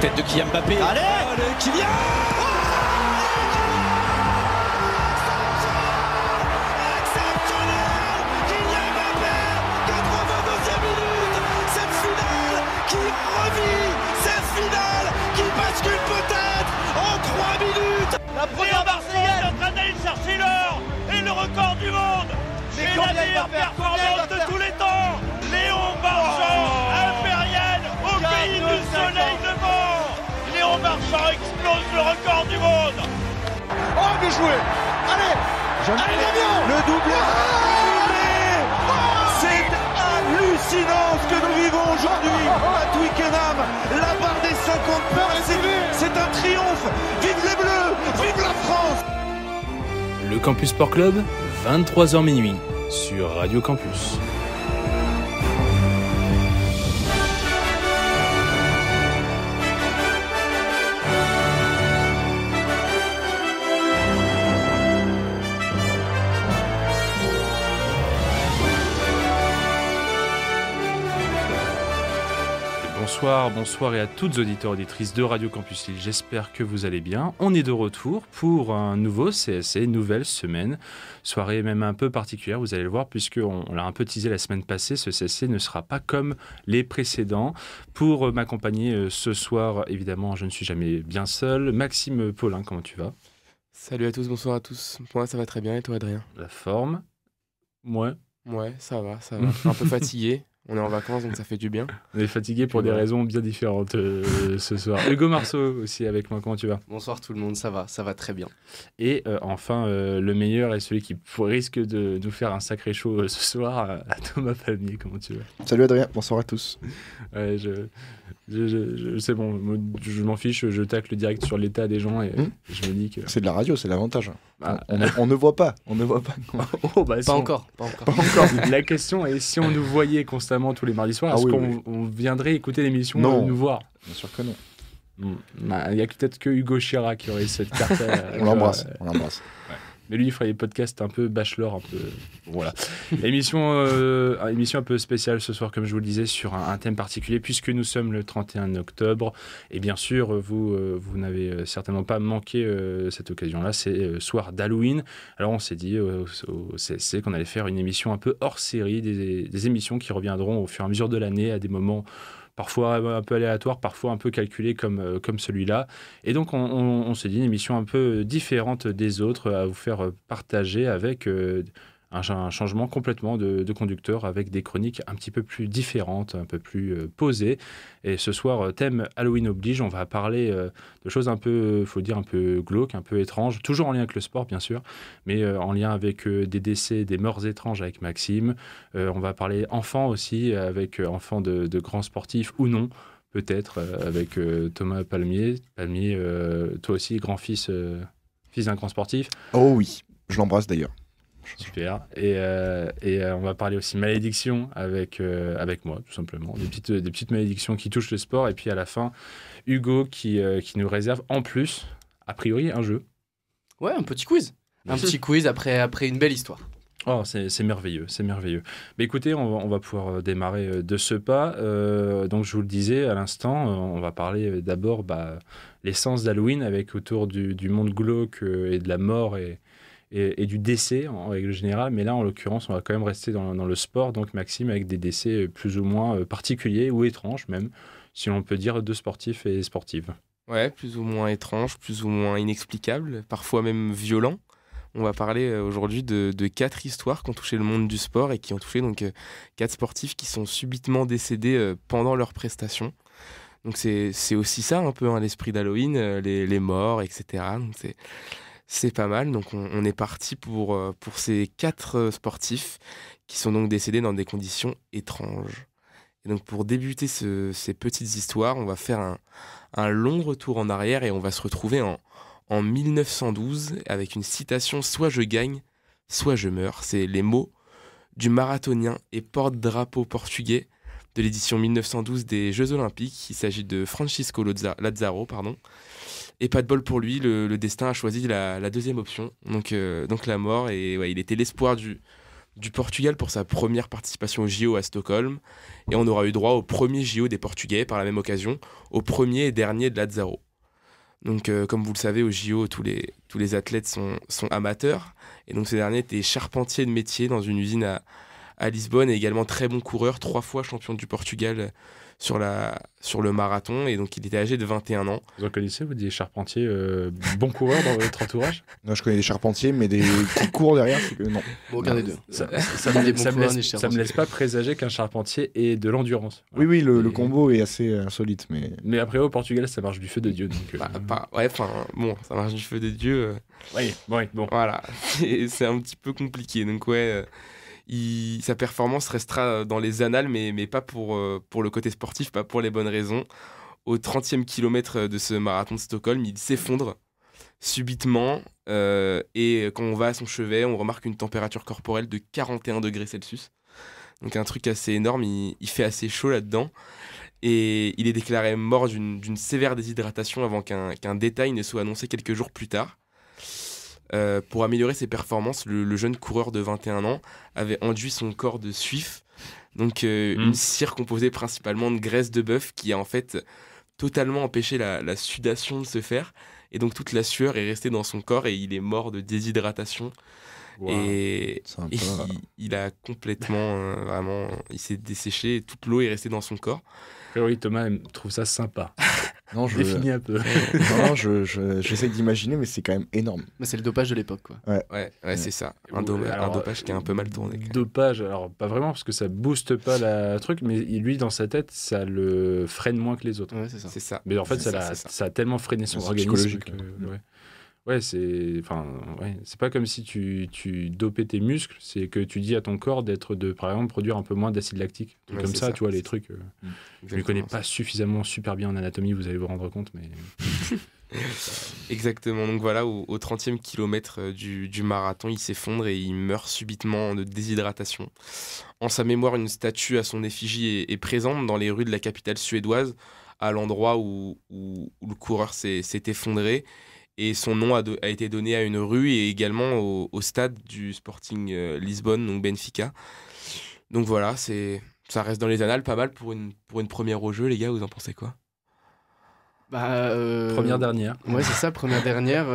Tête de Kylian Mbappé. Allez, Kylian. La première Marseille est en train d'aller chercher l'or et le record du monde. Et la meilleure performance de tous les temps. Léon Marchand, impérial au pays du soleil levant. Léon Marchand explose le record du monde. Oh, bien joué. Allez, le doublé. C'est hallucinant ce que nous vivons aujourd'hui à Twickenham. La barre des 50 points, c'est un triomphe. Vive les Bleus, vive la France. Le Campus Sport Club, 23h minuit, sur Radio Campus. Bonsoir et à toutes auditeurs et auditrices de Radio Campus Lille, j'espère que vous allez bien. On est de retour pour un nouveau CSC, nouvelle semaine, soirée même un peu particulière, vous allez le voir, puisqu'on l'a un peu teasé la semaine passée, ce CSC ne sera pas comme les précédents. Pour m'accompagner ce soir, évidemment, je ne suis jamais bien seul. Maxime Paulin, comment tu vas ? Salut à tous, bonsoir à tous. Moi ça va très bien, et toi Adrien ? La forme ? Ouais, ça va. Je suis un peu fatigué. On est en vacances, donc ça fait du bien. On est fatigué pour des raisons bien différentes ce soir. Hugo Marceau aussi avec moi, comment tu vas ? Bonsoir tout le monde, ça va très bien. Et enfin, le meilleur et celui qui risque de nous faire un sacré show ce soir, Thomas Palmier, comment tu vas ? Salut Adrien, bonsoir à tous. Ouais, c'est bon, je m'en fiche, je tacle direct sur l'état des gens et je me dis que... C'est de la radio, c'est l'avantage. Ah, on ne voit pas. Oh, bah, pas encore. La question est, si on nous voyait constamment tous les mardis soirs, est-ce qu'on viendrait écouter l'émission nous voir ? Bien sûr que non. Il n'y a peut-être que Hugo Chirac qui aurait cette carte. On l'embrasse. Ouais. Mais lui, il ferait des podcasts un peu bachelor, un peu... Voilà. Émission un peu spéciale ce soir, comme je vous le disais, sur un thème particulier, puisque nous sommes le 31 octobre. Et bien sûr, vous n'avez certainement pas manqué cette occasion-là. C'est soir d'Halloween. Alors, on s'est dit au CSC qu'on allait faire une émission un peu hors série, des émissions qui reviendront au fur et à mesure de l'année, à des moments... parfois un peu aléatoire, parfois un peu calculé comme celui-là. Et donc, on s'est dit une émission un peu différente des autres à vous faire partager avec un changement complètement de conducteur, avec des chroniques un petit peu plus différentes, un peu plus posées. Et ce soir, thème Halloween oblige, on va parler de choses un peu, faut dire, un peu glauques, un peu étranges, toujours en lien avec le sport, bien sûr, mais en lien avec des décès, des morts étranges avec Maxime. On va parler enfants aussi, avec enfants de grands sportifs ou non, peut-être, avec Thomas Palmier. Palmier, toi aussi, grand-fils fils d'un grand sportif. Oh oui, je l'embrasse d'ailleurs. Super. Et on va parler aussi malédiction avec moi, tout simplement. Des petites malédictions qui touchent le sport. Et puis à la fin, Hugo qui nous réserve en plus, a priori, un jeu. Ouais, un petit quiz. Petit quiz après une belle histoire. Oh, c'est merveilleux, c'est merveilleux. Mais écoutez, on va pouvoir démarrer de ce pas. Donc je vous le disais à l'instant, on va parler d'abord l'essence d'Halloween avec autour du monde glauque et de la mort et du décès en règle générale, mais là en l'occurrence on va quand même rester dans le sport, donc Maxime, avec des décès plus ou moins particuliers ou étranges même, si on peut dire, de sportifs et sportives. Ouais, plus ou moins étranges, plus ou moins inexplicables, parfois même violents. On va parler aujourd'hui de 4 histoires qui ont touché le monde du sport et qui ont touché donc 4 sportifs qui sont subitement décédés pendant leur prestation. Donc c'est aussi ça un peu l'esprit d'Halloween, les morts, etc. Donc c'est pas mal, donc on est parti pour ces 4 sportifs qui sont donc décédés dans des conditions étranges. Et donc pour débuter ces petites histoires, on va faire un long retour en arrière et on va se retrouver en 1912 avec une citation « Soit je gagne, soit je meurs ». C'est les mots du marathonien et porte-drapeau portugais de l'édition 1912 des Jeux Olympiques. Il s'agit de Francisco Lazzaro, Et pas de bol pour lui, le destin a choisi la deuxième option, donc la mort. Et ouais, il était l'espoir du du Portugal pour sa première participation au JO à Stockholm, et on aura eu droit au premier JO des Portugais par la même occasion, au premier et dernier de Lázaro. Donc comme vous le savez, au JO, tous les athlètes sont amateurs, et donc ces derniers étaient charpentiers de métier dans une usine à Lisbonne, et également très bon coureur, 3 fois champion du Portugal sur le marathon, et donc il était âgé de 21 ans. Vous en connaissez, vous, des charpentiers bons coureurs dans votre entourage? Non, je connais des charpentiers, mais des qui courent derrière, c'est que non. Aucun des deux. Ça Ni des bons coureurs, ni me charpentiers. laisse pas présager qu'un charpentier ait de l'endurance. Oui, oui, le Et- combo est assez insolite, mais Mais après, au Portugal, ça marche du feu de Dieu. Donc, Bon, ça marche du feu de Dieu. ouais, bon. Voilà, c'est un petit peu compliqué. Donc sa performance restera dans les annales, mais pas pour le côté sportif, pas pour les bonnes raisons. Au 30e kilomètre de ce marathon de Stockholm, il s'effondre subitement, et quand on va à son chevet, on remarque une température corporelle de 41 degrés Celsius. Donc un truc assez énorme, il fait assez chaud là-dedans. Et il est déclaré mort d'une sévère déshydratation avant qu'un détail ne soit annoncé quelques jours plus tard. Pour améliorer ses performances, le jeune coureur de 21 ans avait enduit son corps de suif, donc une cire composée principalement de graisse de bœuf qui a en fait totalement empêché la sudation de se faire, et donc toute la sueur est restée dans son corps et il est mort de déshydratation. Wow. Et c'est un peu... il a complètement vraiment, il s'est desséché et toute l'eau est restée dans son corps. Oui, Thomas trouve ça sympa. Non, Définis un peu. non, j'essaie d'imaginer, mais c'est quand même énorme. Mais c'est le dopage de l'époque, quoi. Ouais, c'est ça. Un Alors, dopage qui a un peu mal tourné. quand même. Dopage, alors pas vraiment, parce que ça booste pas la truc, mais lui, dans sa tête, ça le freine moins que les autres. Ouais, c'est ça. C'est ça. Mais en fait, C'est ça a tellement freiné son C'est organisme psychologique, que, ouais, c'est pas comme si tu dopais tes muscles, c'est que tu dis à ton corps par exemple, produire un peu moins d'acide lactique. Un truc Ouais, comme c'est ça, ça, tu vois, les c'est trucs. Je ne les connais Exactement pas suffisamment super bien en anatomie, vous allez vous rendre compte, mais. Exactement, donc voilà, au 30e kilomètre du marathon, il s'effondre et il meurt subitement de déshydratation. En sa mémoire, une statue à son effigie est présente dans les rues de la capitale suédoise, à l'endroit où le coureur s'est effondré, et son nom a été donné à une rue et également au stade du Sporting Lisbonne, donc Benfica. Donc voilà, ça reste dans les annales, pas mal pour une première au jeu, les gars, vous en pensez quoi? Première dernière. Ouais, c'est ça, première dernière,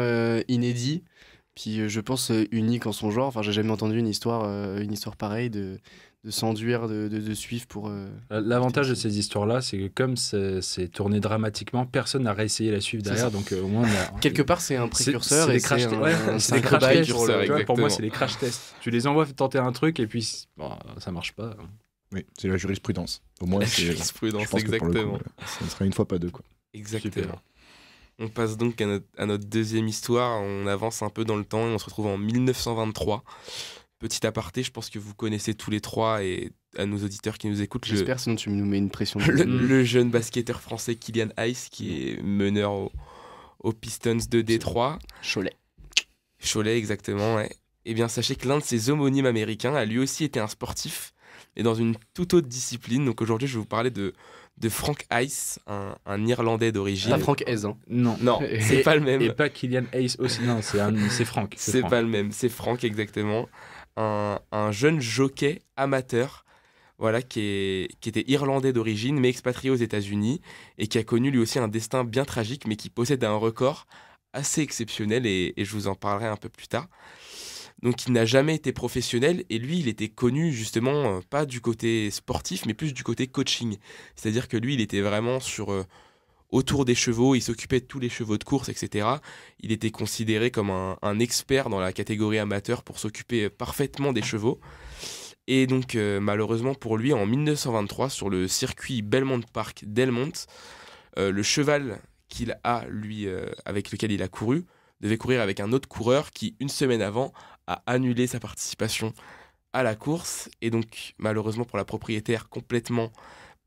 inédit. Puis je pense unique en son genre. Enfin, j'ai jamais entendu une histoire pareille de s'enduire de suif pour. L'avantage de ces histoires-là, c'est que comme c'est tourné dramatiquement, personne n'a réessayé la suivre derrière, donc au moins on a... Quelque part, c'est un précurseur et crash c'est c'est des crash cobaye tests. pour le- Tu vois, pour moi, exactement. c'est des crash tests. Tu les envoies tenter un truc et puis bon, ça marche pas. Oui, c'est la jurisprudence. Au moins, c'est... Jurisprudence, je pense que pour le exactement. coup, ça sera une fois, pas deux, quoi. Exactement. Super. On passe donc à notre deuxième histoire. On avance un peu dans le temps et on se retrouve en 1923. Petit aparté, je pense que vous connaissez tous les trois, et à nos auditeurs qui nous écoutent, J'espère, sinon tu nous mets une pression. le jeune basketteur français Kylian Hayes, qui est meneur aux Pistons de Détroit. Cholet, exactement, ouais. Eh bien, sachez que l'un de ses homonymes américains a lui aussi été un sportif, et dans une toute autre discipline. Donc aujourd'hui, je vais vous parler de Frank Hayes, un Irlandais d'origine. Pas Frank Hez, hein. Non. Non, c'est pas le même. Et pas Kylian Hayes aussi. Non, c'est Franck. C'est Franck. pas le même, c'est Frank, exactement. Un jeune jockey amateur, voilà, qui était irlandais d'origine, mais expatrié aux États-Unis, et qui a connu lui aussi un destin bien tragique, mais qui possède un record assez exceptionnel, et je vous en parlerai un peu plus tard. Donc il n'a jamais été professionnel, et lui il était connu justement pas du côté sportif mais plus du côté coaching. C'est-à-dire que lui il était vraiment autour des chevaux, il s'occupait de tous les chevaux de course, etc. Il était considéré comme un expert dans la catégorie amateur pour s'occuper parfaitement des chevaux. Et donc malheureusement pour lui, en 1923 sur le circuit Belmont Park d'Elmont, le cheval qu'il a, lui, avec lequel il a couru, devait courir avec un autre coureur qui, une semaine avant, a annulé sa participation à la course. Et donc, malheureusement pour la propriétaire, complètement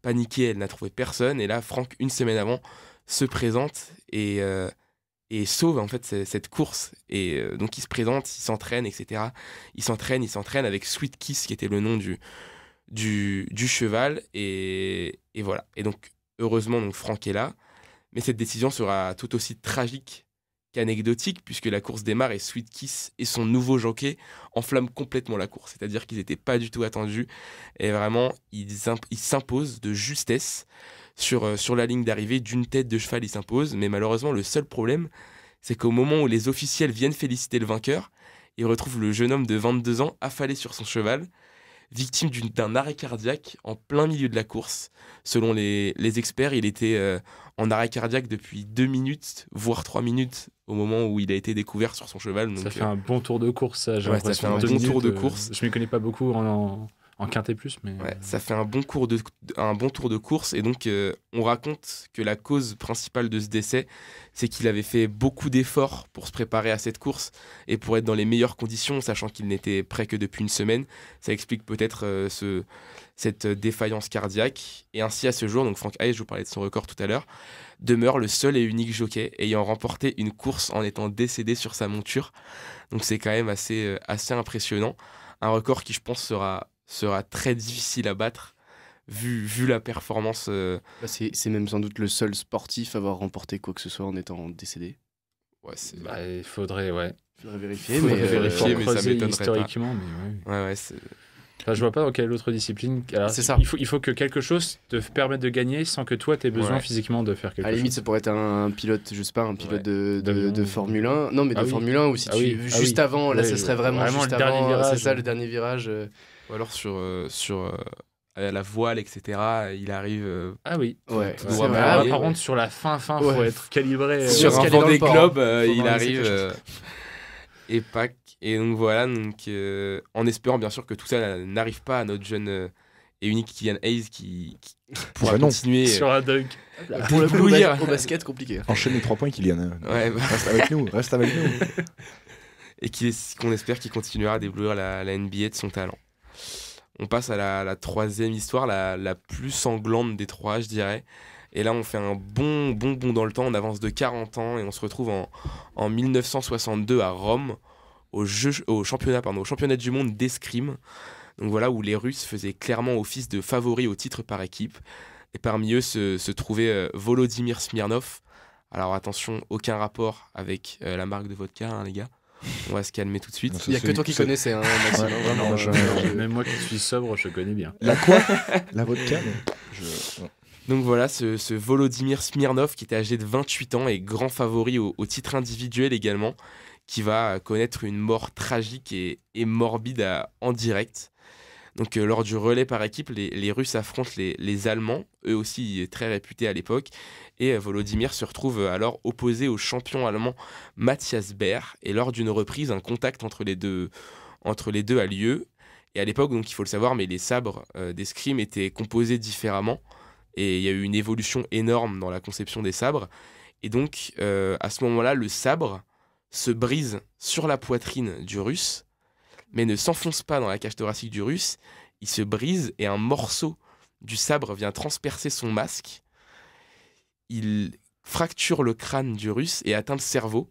paniquée, elle n'a trouvé personne. Et là, Franck, une semaine avant, se présente et sauve en fait cette course. Et donc, il se présente, il s'entraîne, etc. Il s'entraîne avec Sweet Kiss, qui était le nom du cheval. Et voilà. Et donc, heureusement, donc, Franck est là. Mais cette décision sera tout aussi tragique qu'anecdotique, puisque la course démarre et Sweet Kiss et son nouveau jockey enflamment complètement la course. C'est-à-dire qu'ils n'étaient pas du tout attendus. Et vraiment, ils s'imposent de justesse sur la ligne d'arrivée. D'une tête de cheval, ils s'imposent. Mais malheureusement, le seul problème, c'est qu'au moment où les officiels viennent féliciter le vainqueur, ils retrouvent le jeune homme de 22 ans affalé sur son cheval, victime d'un arrêt cardiaque en plein milieu de la course. Selon les experts, il était en arrêt cardiaque depuis 2 minutes, voire 3 minutes, au moment où il a été découvert sur son cheval. Donc, ça fait un bon tour de course, ça. J'ai l'impression. Ça fait un bon tour de course. Je ne m'y connais pas beaucoup en quintet plus, mais... Ouais, ça fait un bon tour de course. Et donc, on raconte que la cause principale de ce décès, c'est qu'il avait fait beaucoup d'efforts pour se préparer à cette course et pour être dans les meilleures conditions, sachant qu'il n'était prêt que depuis une semaine. Ça explique peut-être cette défaillance cardiaque. Et ainsi, à ce jour, donc Frank Hayes, je vous parlais de son record tout à l'heure, demeure le seul et unique jockey ayant remporté une course en étant décédé sur sa monture. Donc, c'est quand même assez impressionnant. Un record qui, je pense, sera très difficile à battre vu la performance. C'est même sans doute le seul sportif à avoir remporté quoi que ce soit en étant décédé. Ouais, il faudrait, ouais. Vérifier, mais ça m'étonnerait historiquement, pas. Ouais, enfin, je vois pas dans quelle autre discipline. Alors, c'est ça. Il faut que quelque chose te permette de gagner sans que toi t'aies besoin physiquement de faire quelque chose. À la limite, ça pourrait être un pilote, je sais pas, un pilote de Formule 1. Non, mais de Formule 1, ou si juste avant, là, ça serait vraiment juste le dernier avant. virage. C'est ça, le dernier virage. Ou alors sur la voile, etc. Il arrive. Ah oui. Ouais. Par contre, sur la fin, faut être calibré. Sur un Vendée Globe, il voir arrive. Et Pac. Et donc voilà, en espérant bien sûr que tout ça n'arrive pas à notre jeune et unique Killian Hayes qui pourra continuer sur un dunk. Pour le au basket, compliqué. Enchaîne les 3 points, Kylian. Ouais, Reste avec nous. Et qu'on espère qu'il continuera à déblouir la NBA de son talent. On passe à la troisième histoire, la plus sanglante des trois, je dirais. Et là, on fait un bon dans le temps, on avance de 40 ans et on se retrouve en 1962 à Rome, au championnat du monde d'escrime. Donc voilà, où les Russes faisaient clairement office de favoris au titre par équipe. Et parmi eux se trouvait Volodymyr Smirnov. Alors attention, aucun rapport avec la marque de vodka, hein, les gars. On va se calmer tout de suite. Il n'y a que toi qui connaissais, hein, Maxime. Vraiment, même moi qui suis sobre, je connais bien. La quoi? La vodka? Donc voilà, ce Volodymyr Smirnov qui était âgé de 28 ans et grand favori au titre individuel également, qui va connaître une mort tragique et morbide en direct. Donc lors du relais par équipe, les Russes affrontent les Allemands, eux aussi très réputés à l'époque, et Volodymyr se retrouve alors opposé au champion allemand Matthias Baer, et lors d'une reprise, un contact entre les deux a lieu. Et à l'époque, donc il faut le savoir, mais les sabres d'escrime étaient composés différemment, et il y a eu une évolution énorme dans la conception des sabres. Et donc à ce moment-là, le sabre se brise sur la poitrine du Russe, mais ne s'enfonce pas dans la cage thoracique du Russe. Il se brise et un morceau du sabre vient transpercer son masque. Il fracture le crâne du Russe et atteint le cerveau.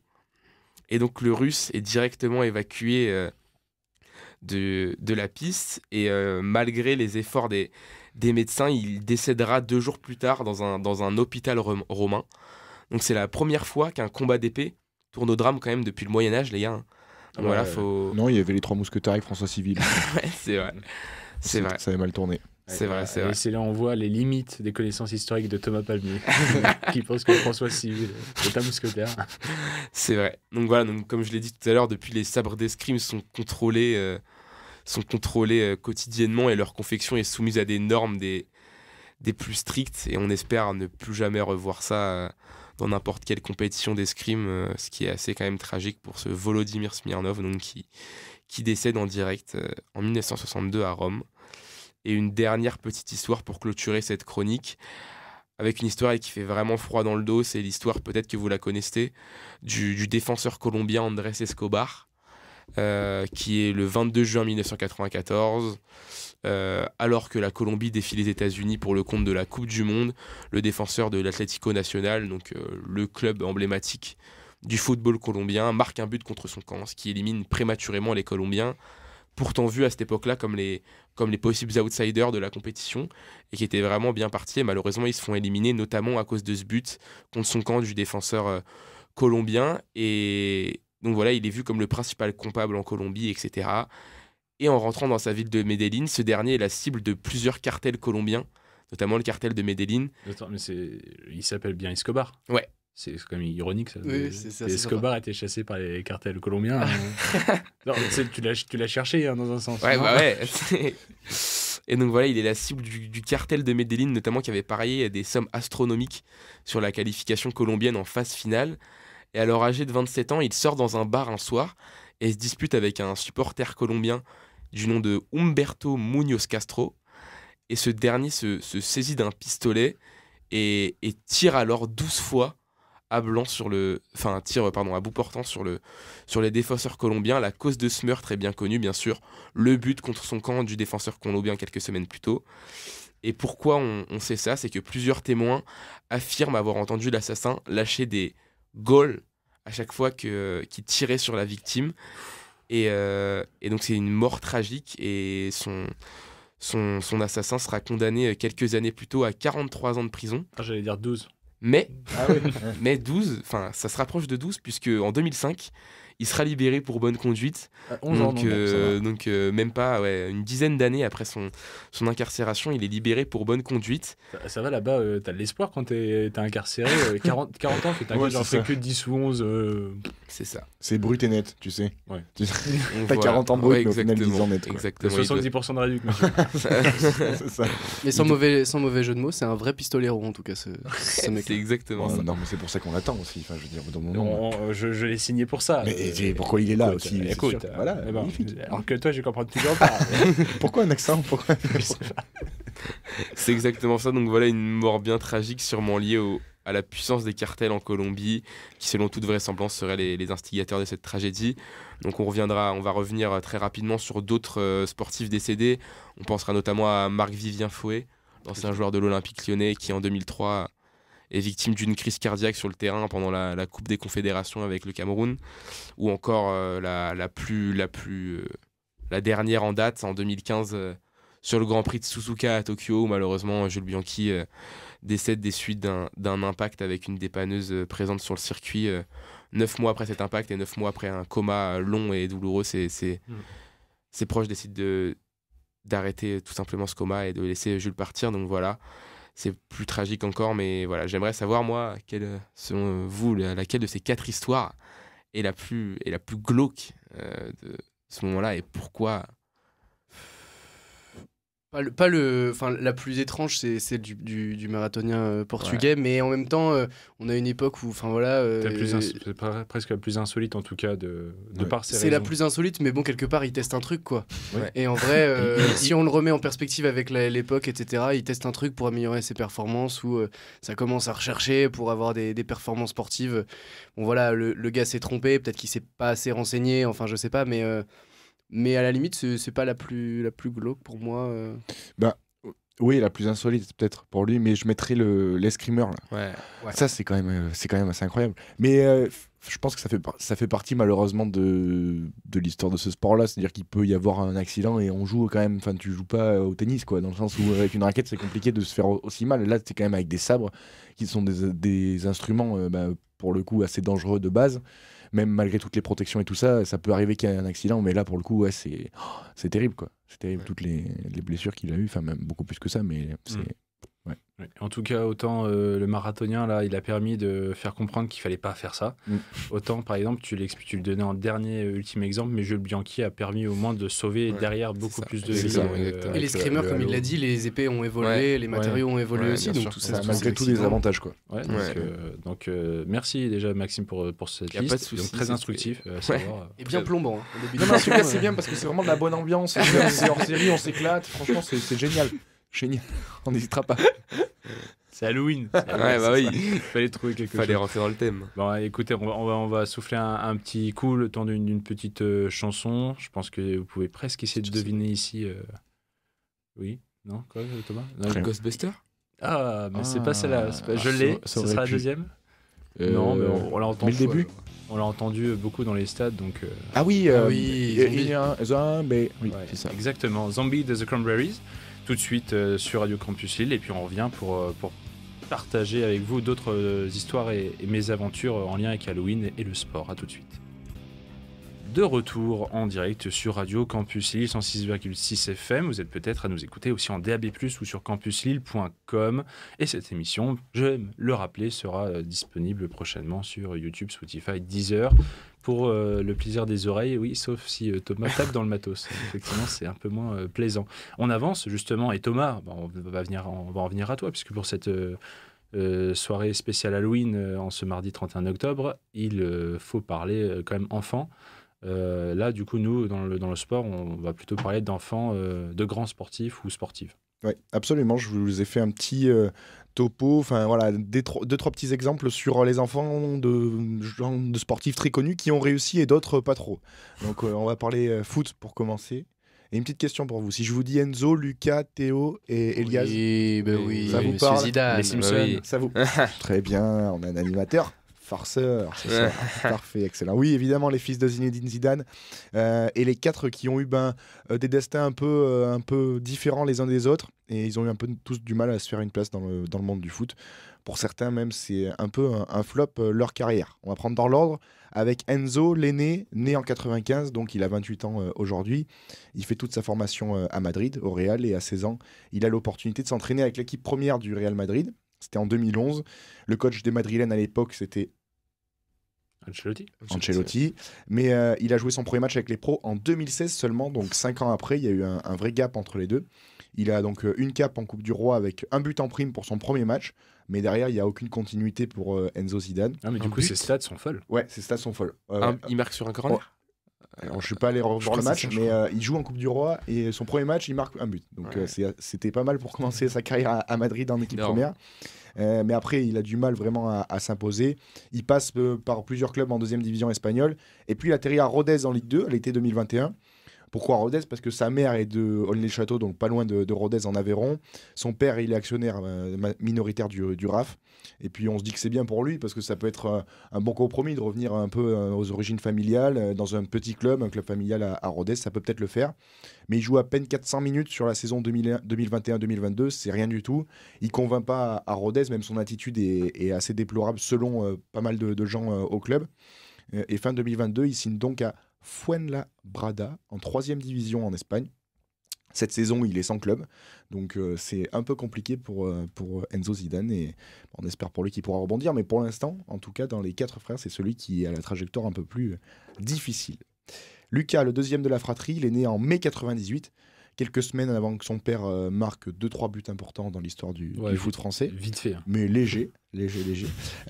Et donc le Russe est directement évacué de la piste. Et malgré les efforts des médecins, il décédera 2 jours plus tard dans un hôpital romain. Donc c'est la première fois qu'un combat d'épée tourne au drame quand même depuis le Moyen-Âge, les gars. Donc voilà, faut... Non, il y avait les 3 mousquetaires avec François Civil. Ouais, c'est vrai. C'est vrai. Ça avait mal tourné. C'est vrai. Et c'est là où on voit les limites des connaissances historiques de Thomas Palmier, qui pense que François Civil est un mousquetaire. C'est vrai. Donc voilà, comme je l'ai dit tout à l'heure, depuis les sabres d'escrime sont contrôlés quotidiennement et leur confection est soumise à des normes des plus strictes. Et on espère ne plus jamais revoir ça dans n'importe quelle compétition d'escrime, ce qui est assez quand même tragique pour ce Volodymyr Smirnov, donc qui décède en direct en 1962 à Rome. Et une dernière petite histoire pour clôturer cette chronique, avec une histoire qui fait vraiment froid dans le dos. C'est l'histoire, peut-être que vous la connaissez, du défenseur colombien Andrés Escobar, qui est le 22 juin 1994, alors que la Colombie défie les États-Unis pour le compte de la Coupe du Monde. Le défenseur de l'Atlético Nacional, donc le club emblématique du football colombien, marque un but contre son camp, ce qui élimine prématurément les Colombiens, pourtant vus à cette époque-là comme les possibles outsiders de la compétition, et qui étaient vraiment bien partis. Et malheureusement, ils se font éliminer, notamment à cause de ce but contre son camp du défenseur colombien. Et donc voilà, il est vu comme le principal coupable en Colombie, etc. Et en rentrant dans sa ville de Medellín, ce dernier est la cible de plusieurs cartels colombiens, notamment le cartel de Medellín. Attends, mais il s'appelle bien Escobar. Ouais. C'est quand même ironique ça. Oui, c'est ça. Escobar a été chassé par les cartels colombiens. Non, tu l'as cherché dans un sens. Ouais, bah ouais. Et donc voilà, il est la cible du cartel de Medellín, notamment qui avait parié des sommes astronomiques sur la qualification colombienne en phase finale. Et alors âgé de 27 ans, il sort dans un bar un soir et se dispute avec un supporter colombien du nom de Humberto Muñoz Castro. Et ce dernier se saisit d'un pistolet et tire alors 12 fois à bout portant sur les défenseurs colombiens. La cause de ce meurtre est bien connue, bien sûr. Le but contre son camp du défenseur colombien quelques semaines plus tôt. Et pourquoi on sait ça? C'est que plusieurs témoins affirment avoir entendu l'assassin lâcher des gaules à chaque fois qu'il tirait sur la victime. Et donc c'est une mort tragique. Et son assassin sera condamné quelques années plus tôt à 43 ans de prison. Ah, j'allais dire 12. Mais 12, enfin ça se rapproche de 12 puisque en 2005, il sera libéré pour bonne conduite. 11 ans, donc même pas une dizaine d'années après son incarcération, il est libéré pour bonne conduite. Ça va là-bas, t'as de l'espoir quand t'es incarcéré. 40 ans que t'as genre fait que 10 ou 11. C'est ça. C'est brut et net, tu sais. Ouais. T'as 40 ans brut, mais au final 10 ans net. Quoi. Exactement. 70% de réduc, monsieur. C'est ça. Mais sans mauvais jeu de mots, c'est un vrai pistolero en tout cas, ce mec. C'est exactement ça. Non, mais c'est pour ça qu'on l'attend aussi. Enfin, je veux dire, dans mon nom. Je l'ai signé pour ça. Mais pourquoi il est là aussi? Écoute, voilà, magnifique. Alors que toi, je comprends toujours pas. Pourquoi un accent? C'est exactement ça. Donc voilà, une mort bien tragique, sûrement liée à la puissance des cartels en Colombie, qui selon toute vraisemblance seraient les instigateurs de cette tragédie. Donc on va revenir très rapidement sur d'autres sportifs décédés. On pensera notamment à Marc-Vivien Foé, l'ancien joueur de l'Olympique Lyonnais, qui en 2003 est victime d'une crise cardiaque sur le terrain pendant la Coupe des Confédérations avec le Cameroun, ou encore la dernière en date en 2015 sur le Grand Prix de Suzuka à Tokyo, où malheureusement Jules Bianchi décède des suites d'un impact avec une dépanneuse présente sur le circuit 9 mois après cet impact et 9 mois après un coma long et douloureux. Ses proches décident d'arrêter tout simplement ce coma et de laisser Jules partir. Donc voilà, c'est plus tragique encore, mais voilà, j'aimerais savoir, moi, selon vous, laquelle de ces 4 histoires est la plus glauque de ce moment-là, et pourquoi? La plus étrange, c'est celle du marathonien portugais, mais en même temps, on a une époque où, c'est presque la plus insolite en tout cas de par ses raisons. C'est la plus insolite, mais bon, quelque part, il teste un truc, quoi. Ouais. Et en vrai, si on le remet en perspective avec l'époque, etc., il teste un truc pour améliorer ses performances, ou ça commence à rechercher pour avoir des performances sportives. Bon, voilà, le gars s'est trompé, peut-être qu'il s'est pas assez renseigné, enfin, je sais pas, mais à la limite, c'est pas la plus glauque pour moi. Oui, la plus insolite peut-être pour lui, mais je mettrais l'escrimeur là. Ouais. Ça c'est quand même assez incroyable. Mais je pense que ça fait partie malheureusement de l'histoire de ce sport-là, c'est-à-dire qu'il peut y avoir un accident et on joue quand même. Enfin, tu joues pas au tennis, quoi, dans le sens où avec une raquette c'est compliqué de se faire aussi mal. Là, c'est quand même avec des sabres qui sont des instruments pour le coup assez dangereux de base. Même malgré toutes les protections et tout ça, ça peut arriver qu'il y ait un accident, mais là pour le coup, ouais, c'est terrible, quoi. C'est terrible, toutes les blessures qu'il a eues, enfin même beaucoup plus que ça, mais c'est... Ouais. En tout cas, autant le marathonien, là, il a permis de faire comprendre qu'il fallait pas faire ça. Autant, par exemple, tu le donnais en dernier ultime exemple, mais Jules Bianchi a permis au moins de sauver derrière beaucoup plus de vies. Et les screamers, comme il l'a dit, les épées ont évolué, les matériaux ont évolué aussi, donc tout ça, malgré tout des avantages, quoi. Donc merci déjà Maxime pour cette liste, pas de soucis, donc très instructif. Et bien plombant. Non, mais en tout cas, c'est bien parce que c'est vraiment de la bonne ambiance. C'est hors série, on s'éclate. Franchement, c'est génial. Génial. On n'hésitera pas. C'est Halloween. Oui. Fallait trouver quelque chose. Fallait rentrer dans le thème. Bon, écoutez, on va souffler un petit coup le temps d'une petite chanson. Je pense que vous pouvez presque essayer de deviner ici. Oui, non, quoi, Thomas? Ghostbuster? Ah, mais c'est pas celle-là. Je l'ai. Ce sera la deuxième. Non, mais on l'a entendu. Mais le début. On l'a entendu beaucoup dans les stades, donc. Ah oui, Zombie. Oui, c'est ça. Exactement. Zombie de The Cranberries. Tout de suite sur Radio Campus Lille, et puis on revient pour partager avec vous d'autres histoires et mésaventures en lien avec Halloween et le sport. À tout de suite. De retour en direct sur Radio Campus Lille 106,6 FM. Vous êtes peut-être à nous écouter aussi en DAB+, ou sur campuslille.com. Et cette émission, j'aime le rappeler, sera disponible prochainement sur YouTube, Spotify, Deezer, pour le plaisir des oreilles. Oui, sauf si Thomas tape dans le matos. Effectivement, c'est un peu moins plaisant. On avance justement, et Thomas, on va en venir à toi, puisque pour cette... soirée spéciale Halloween en ce mardi 31 octobre, il faut parler quand même enfants. Là, du coup, nous, dans le sport, on va plutôt parler d'enfants, de grands sportifs ou sportives. Oui, absolument. Je vous ai fait un petit topo, enfin voilà, deux, trois petits exemples sur les enfants de sportifs très connus qui ont réussi et d'autres pas trop. Donc, on va parler foot pour commencer. Et une petite question pour vous. Si je vous dis Enzo, Lucas, Théo et Elias, oui, ça vous Monsieur parle Zidane. Les Simpsons. Ça vous Très bien, on a un animateur farceur, c'est ça. Parfait, excellent. Oui, évidemment, les fils de Zinedine Zidane et les 4 qui ont eu des destins un peu différents les uns des autres, et ils ont eu un peu tous du mal à se faire une place dans le monde du foot. Pour certains même, c'est un peu un flop leur carrière. On va prendre dans l'ordre avec Enzo, l'aîné, né en 95, donc il a 28 ans aujourd'hui. Il fait toute sa formation à Madrid, au Real, et à 16 ans, il a l'opportunité de s'entraîner avec l'équipe première du Real Madrid. C'était en 2011. Le coach des Madrilènes à l'époque, c'était Ancelotti. Mais il a joué son premier match avec les pros en 2016 seulement, donc 5 ans après. Il y a eu un vrai gap entre les deux. Il a donc une cape en Coupe du Roi avec un but en prime pour son premier match. Mais derrière, il n'y a aucune continuité pour Enzo Zidane. Ah, mais du coup, ses stats sont folles. Ouais, ses stats sont folles. Il marque sur un corner. Alors, je ne suis pas allé revoir le match, mais il joue en Coupe du Roi et son premier match, il marque un but. Donc c'était pas mal pour commencer sa carrière à Madrid en équipe première. Mais après, il a du mal vraiment à s'imposer. Il passe par plusieurs clubs en deuxième division espagnole. Et puis, il atterrit à Rodez en Ligue 2 à l'été 2021. Pourquoi Rodez ? Parce que sa mère est de Aulnay-le-Château, donc pas loin de Rodez en Aveyron. Son père, il est actionnaire minoritaire du RAF. Et puis on se dit que c'est bien pour lui parce que ça peut être un bon compromis de revenir un peu aux origines familiales dans un petit club, un club familial à Rodez, ça peut peut-être le faire. Mais il joue à peine 400 minutes sur la saison 2021-2022, c'est rien du tout. Il ne convainc pas à Rodez, même son attitude est assez déplorable selon pas mal de gens au club. Et fin 2022, il signe donc à Fuenlabrada en 3e division en Espagne. Cette saison, il est sans club, donc c'est un peu compliqué pour Enzo Zidane, et on espère pour lui qu'il pourra rebondir, mais pour l'instant, en tout cas, dans les 4 frères, c'est celui qui a la trajectoire un peu plus difficile. Lucas, le deuxième de la fratrie, il est né en mai 98, quelques semaines avant que son père marque 2-3 buts importants dans l'histoire du foot français. Vite fait. Hein. Mais léger.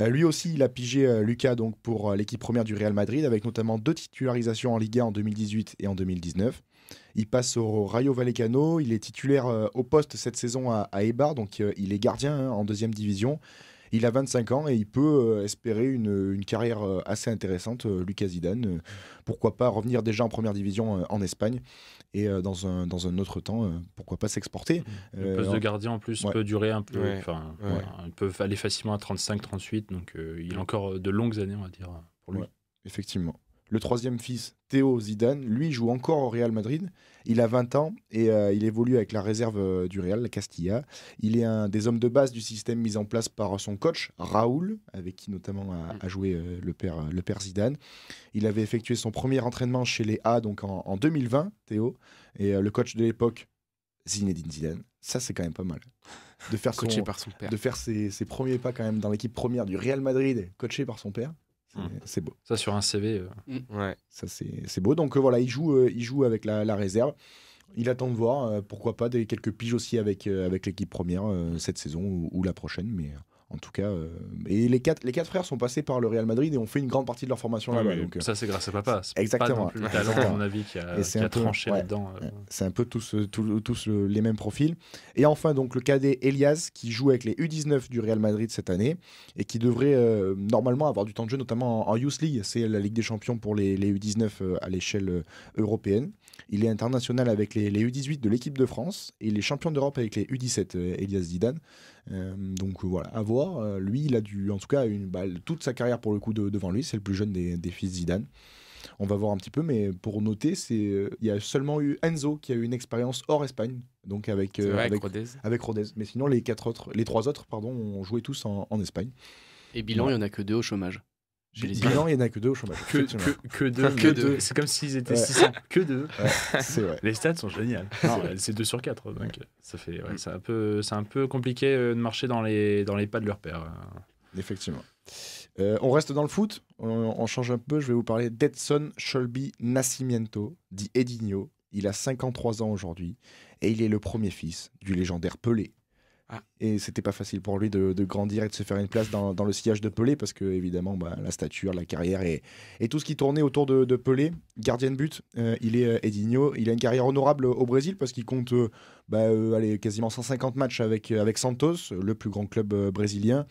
Lui aussi, il a pigé Lucas donc, pour l'équipe première du Real Madrid, avec notamment 2 titularisations en Liga en 2018 et en 2019. Il passe au Rayo Vallecano, il est titulaire au poste cette saison à Eibar, donc il est gardien en 2e division. Il a 25 ans et il peut espérer une carrière assez intéressante, Lucas Zidane. Pourquoi pas revenir déjà en 1re division en Espagne, et dans un autre temps, pourquoi pas s'exporter. Le poste de gardien en plus peut durer un peu, il peut aller facilement à 35-38, donc il a encore de longues années, on va dire, pour lui. Ouais, effectivement. Le 3e fils, Théo Zidane, lui joue encore au Real Madrid. Il a 20 ans et il évolue avec la réserve du Real, la Castilla. Il est un des hommes de base du système mis en place par son coach, Raoul, avec qui notamment a joué le père Zidane. Il avait effectué son premier entraînement chez les A donc en 2020, Théo. Et le coach de l'époque, Zinedine Zidane. Ça, c'est quand même pas mal. De faire coaché par son père. De faire ses premiers pas quand même dans l'équipe première du Real Madrid, coaché par son père. C'est beau. Ça, sur un CV. Ça, c'est beau. Donc voilà, il joue avec la réserve. Il attend de voir, pourquoi pas, quelques piges aussi avec l'équipe première cette saison ou la prochaine. Mais en tout cas, et les quatre frères sont passés par le Real Madrid et ont fait une grande partie de leur formation là-bas. Donc, ça, c'est grâce à papa. C'est exactement. pas non plus le talent, à mon avis, qui a tranché là-dedans. C'est un peu tous les mêmes profils. Et enfin, donc, le cadet Elias, qui joue avec les U19 du Real Madrid cette année et qui devrait normalement avoir du temps de jeu, notamment en Youth League. C'est la Ligue des Champions pour les U19 à l'échelle européenne. Il est international avec les U18 de l'équipe de France et il est champion d'Europe avec les U17, Elias Zidane. Donc voilà, à voir. Lui, il a en tout cas toute sa carrière pour le coup devant lui. C'est le plus jeune des fils Zidane. On va voir un petit peu, mais pour noter, il y a seulement eu Enzo qui a eu une expérience hors Espagne, donc avec Rodez. Mais sinon, les trois autres, ont joué tous en Espagne. Et bilan, il n'y en a que 2 au chômage. Bilan, il n'y en a que 2 au chômage. Que deux. C'est comme s'ils étaient 600. Que 2. Ouais, c'est vrai. Les stats sont géniales. C'est 2 sur 4. Donc ça fait, c'est un peu compliqué de marcher dans les pas de leur père. Effectivement. On reste dans le foot, on change un peu, je vais vous parler d'Edson Shelby Nascimento, dit Edinho. Il a 53 ans aujourd'hui et il est le premier fils du légendaire Pelé. Et c'était pas facile pour lui de grandir et de se faire une place dans le sillage de Pelé parce que évidemment la stature, la carrière et tout ce qui tournait autour de Pelé, gardien de but, il est Edinho. Il a une carrière honorable au Brésil parce qu'il compte quasiment 150 matchs avec Santos, le plus grand club brésilien.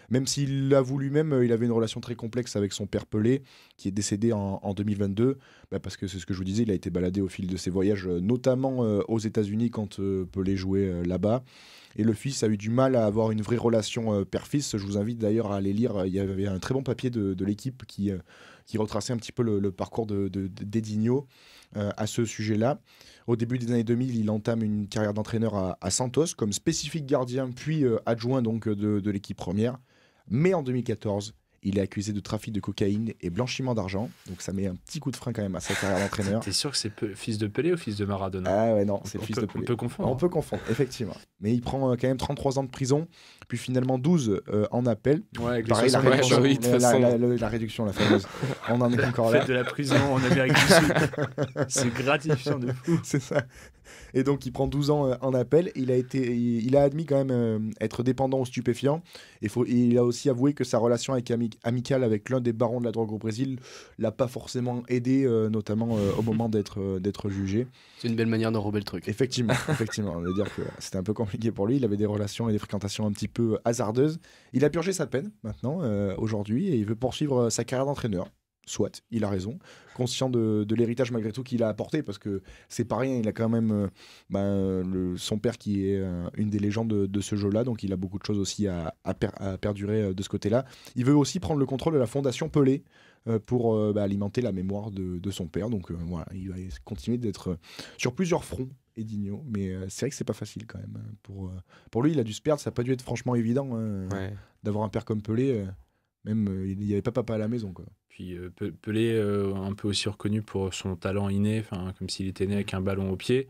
Même s'il l'avoue lui-même, il avait une relation très complexe avec son père Pelé, qui est décédé en 2022, parce que c'est ce que je vous disais, il a été baladé au fil de ses voyages, notamment aux États-Unis quand Pelé jouait là-bas. Et le fils a eu du mal à avoir une vraie relation père-fils. Je vous invite d'ailleurs à aller lire, il y avait un très bon papier de l'équipe qui retraçait un petit peu le parcours d'Edinho à ce sujet-là. Au début des années 2000, il entame une carrière d'entraîneur à Santos comme spécifique gardien, puis adjoint donc de l'équipe première. Mais en 2014, il est accusé de trafic de cocaïne et blanchiment d'argent. Donc ça met un petit coup de frein quand même à sa carrière d'entraîneur. T'es sûr que c'est fils de Pelé ou fils de Maradona? Ah ouais, non, c'est fils de Pelé. On peut confondre. On peut confondre, effectivement. Mais il prend quand même 33 ans de prison, puis finalement 12 en appel. Ouais, avec pareil, la réduction, la fameuse. On en est encore là. Faites de la prison en Amérique du Sud. C'est gratifiant de fou. C'est ça. Et donc il prend 12 ans en appel. Il a admis quand même être dépendant aux stupéfiants. Il a aussi avoué que sa relation amicale avec l'un des barons de la drogue au Brésil l'a pas forcément aidé, notamment au moment d'être jugé. C'est une belle manière d'enrober le truc. Effectivement. On va dire que c'était un peu compliqué pour lui. Il avait des relations et des fréquentations un petit peu hasardeuses. Il a purgé sa peine maintenant, aujourd'hui, et il veut poursuivre sa carrière d'entraîneur. Soit, il a raison, conscient de l'héritage malgré tout qu'il a apporté, parce que c'est pas rien, il a quand même son père qui est une des légendes de ce jeu-là, donc il a beaucoup de choses aussi à perdurer de ce côté-là. Il veut aussi prendre le contrôle de la fondation Pelé pour alimenter la mémoire de son père, donc voilà, il va continuer d'être sur plusieurs fronts, Edinho, mais c'est vrai que c'est pas facile quand même. Pour lui, il a dû se perdre, ça n'a pas dû être franchement évident d'avoir un père comme Pelé. Même, il n'y avait pas papa à la maison, quoi. Puis Pelé, un peu aussi reconnu pour son talent inné, comme s'il était né avec un ballon au pied.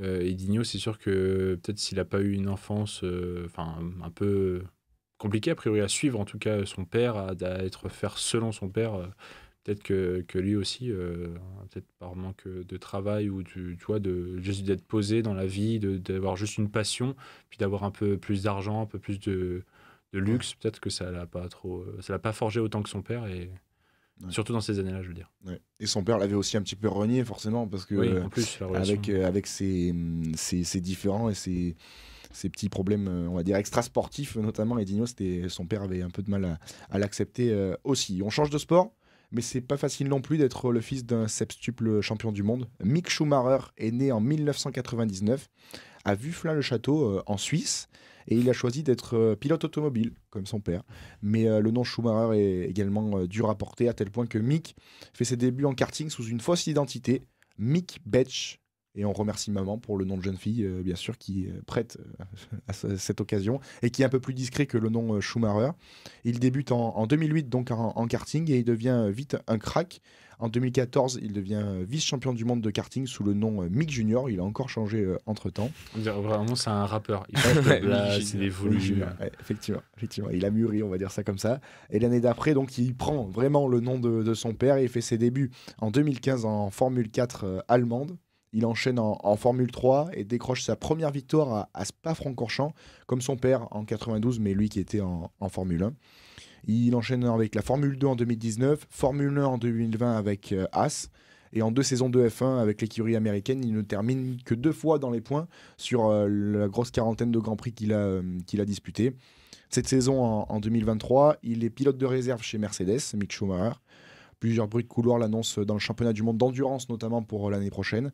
Edinho, c'est sûr que peut-être s'il n'a pas eu une enfance un peu compliquée, a priori, à suivre, en tout cas, son père, à faire selon son père, peut-être que lui aussi, peut-être par manque de travail ou juste d'être posé dans la vie, d'avoir juste une passion, puis d'avoir un peu plus d'argent, un peu plus de luxe, peut-être que ça l'a pas forgé autant que son père, et surtout dans ces années-là, je veux dire. Ouais. Et son père l'avait aussi un petit peu renié, forcément, parce que en plus, la relation... avec ses différents et ses petits problèmes, on va dire extra-sportifs, notamment, Edinho, son père avait un peu de mal à l'accepter aussi. On change de sport, mais c'est pas facile non plus d'être le fils d'un septuple champion du monde. Mick Schumacher est né en 1999 à Vufflin-le-Château, en Suisse. Et il a choisi d'être pilote automobile, comme son père. Mais le nom Schumacher est également dur à porter, à tel point que Mick fait ses débuts en karting sous une fausse identité, Mick Betch. Et on remercie maman pour le nom de jeune fille, bien sûr, qui prête à cette occasion, et qui est un peu plus discret que le nom Schumacher. Il débute en 2008 donc en karting, et il devient vite un crack. En 2014, il devient vice-champion du monde de karting sous le nom Mick Junior. Il a encore changé entre-temps. On dirait vraiment c'est un rappeur. C'est des volumes. Effectivement. Il a mûri, on va dire ça comme ça. Et l'année d'après, donc, il prend vraiment le nom de son père et il fait ses débuts en 2015 en Formule 4 allemande. Il enchaîne en Formule 3 et décroche sa première victoire à Spa-Francorchamps, comme son père en 92, mais lui qui était en Formule 1. Il enchaîne avec la Formule 2 en 2019, Formule 1 en 2020 avec Haas, et en 2 saisons de F1 avec l'écurie américaine, il ne termine que 2 fois dans les points sur la grosse quarantaine de Grands Prix qu'il a disputé. Cette saison, en 2023, il est pilote de réserve chez Mercedes, Mick Schumacher. Plusieurs bruits de couloir l'annoncent dans le championnat du monde d'endurance, notamment pour l'année prochaine.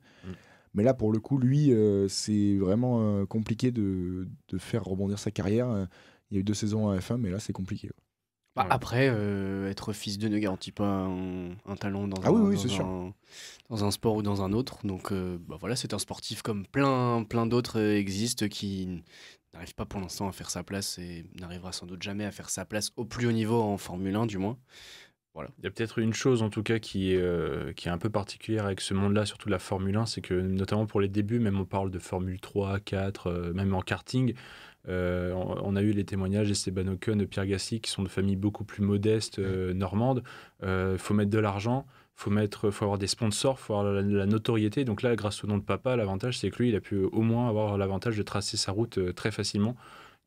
Mais là, pour le coup, lui, c'est vraiment compliqué de faire rebondir sa carrière. Il y a eu 2 saisons à F1, mais là, c'est compliqué. Bah, après, être fils de ne garantit pas un talent dans un sport ou dans un autre. Donc voilà, c'est un sportif comme plein d'autres existent qui n'arrivent pas pour l'instant à faire sa place et n'arrivera sans doute jamais à faire sa place au plus haut niveau en Formule 1 du moins. Voilà. Il y a peut-être une chose en tout cas qui est un peu particulière avec ce monde-là, surtout la Formule 1, c'est que notamment pour les débuts, même on parle de Formule 3, 4, même en karting, on a eu les témoignages d'Esteban Ocon, de Pierre Gasly, qui sont de familles beaucoup plus modestes, normandes. Il faut mettre de l'argent, faut avoir des sponsors, faut avoir la notoriété. Donc là, grâce au nom de papa, l'avantage, c'est que lui, il a pu au moins avoir l'avantage de tracer sa route très facilement,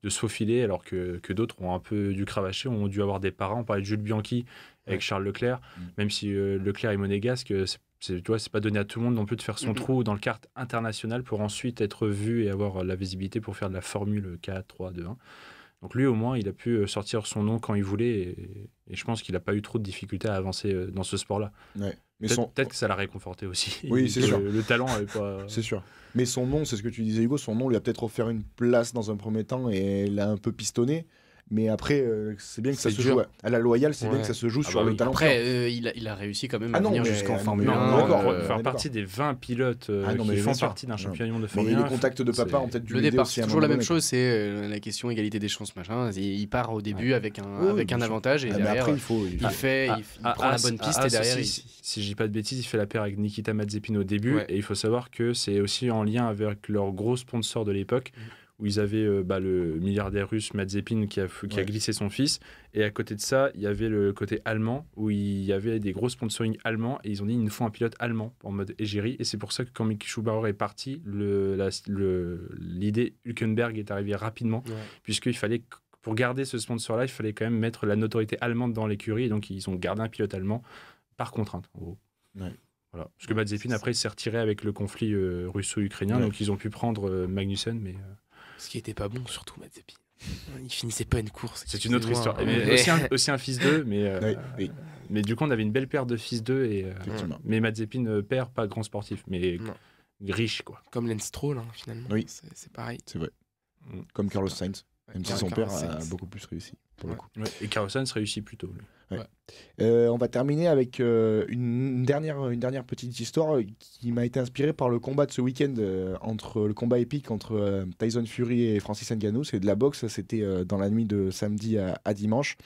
de se faufiler, alors que d'autres ont un peu dû cravacher, ont dû avoir des parents. On parlait de Jules Bianchi avec Charles Leclerc, même si Leclerc est monégasque, tu vois, c'est pas donné à tout le monde non plus de faire son trou dans le kart international pour ensuite être vu et avoir la visibilité pour faire de la Formule 4, 3, 2, 1. Donc lui, au moins, il a pu sortir son nom quand il voulait et je pense qu'il n'a pas eu trop de difficultés à avancer dans ce sport-là. Ouais. Mais peut-être que ça l'a réconforté aussi. Oui, c'est sûr. Le talent n'est pas... C'est sûr. Mais son nom, c'est ce que tu disais, Hugo, son nom lui a peut-être offert une place dans un premier temps et l'a un peu pistonné. Mais après, c'est bien que ça se joue à la loyale, c'est bien que ça se joue sur le talent. Après, il a réussi quand même à venir jusqu'en Formule 1. Faire partie des 20 pilotes qui font partie d'un championnat du monde de Formule 1. Mais les contacts de papa ont peut-être dû l'aider aussi. C'est toujours la même chose, c'est la question égalité des chances, machin. Il part au début avec un avantage et derrière, il prend la bonne piste et derrière... Si je dis pas de bêtises, il fait la paire avec Nikita Mazepin au début et il faut savoir que c'est aussi en lien avec leur gros sponsor de l'époque, où ils avaient le milliardaire russe Mazepin qui a glissé son fils. Et à côté de ça, il y avait le côté allemand, où il y avait des gros sponsoring allemands. Et ils ont dit, il nous faut un pilote allemand en mode égérie. Et c'est pour ça que quand Mick Schumacher est parti, l'idée Hülkenberg est arrivée rapidement, puisqu'il fallait, pour garder ce sponsor-là, il fallait quand même mettre la notoriété allemande dans l'écurie. Et donc, ils ont gardé un pilote allemand par contrainte, en gros. Ouais. Voilà. Parce que Mazepin, après, il s'est retiré avec le conflit russo-ukrainien. Donc, ils ont pu prendre Magnussen, mais... Ce qui était pas bon, surtout Mazepin. Il finissait pas une course. C'est une autre histoire. Mais aussi un fils d'eux, mais du coup, on avait une belle paire de fils d'eux. Mais Mazepin, père, pas grand sportif, mais riche, quoi. Comme Lance Stroll, finalement. Oui. C'est pareil. C'est vrai. Comme Carlos Sainz. Même si son père a beaucoup plus réussi, pour le coup. Ouais. Et Carlos Sainz réussit plutôt, lui. On va terminer avec une dernière petite histoire qui m'a été inspirée par le combat de ce week-end, le combat épique entre Tyson Fury et Francis Ngannou. C'est de la boxe, c'était dans la nuit de samedi à dimanche.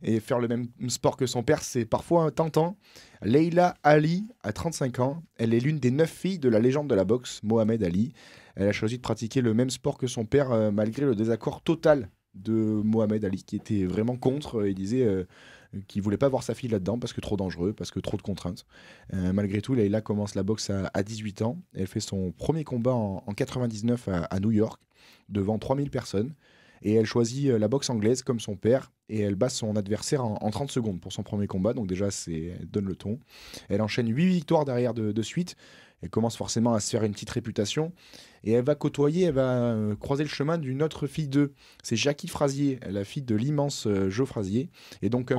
Et faire le même sport que son père, c'est parfois tentant. Leila Ali a 35 ans. Elle est l'une des 9 filles de la légende de la boxe, Mohamed Ali. Elle a choisi de pratiquer le même sport que son père, malgré le désaccord total de Mohamed Ali, qui était vraiment contre. Il disait qu'il ne voulait pas voir sa fille là-dedans parce que trop dangereux, parce que trop de contraintes. Malgré tout, Leila commence la boxe à 18 ans. Elle fait son premier combat en 99 à New York, devant 3000 personnes. Et elle choisit la boxe anglaise comme son père. Et elle bat son adversaire en 30 secondes pour son premier combat. Donc déjà, elle donne le ton. Elle enchaîne 8 victoires derrière de suite. Elle commence forcément à se faire une petite réputation. Et elle va croiser le chemin d'une autre fille d'eux. C'est Jackie Frazier, la fille de l'immense Joe Frazier. Et donc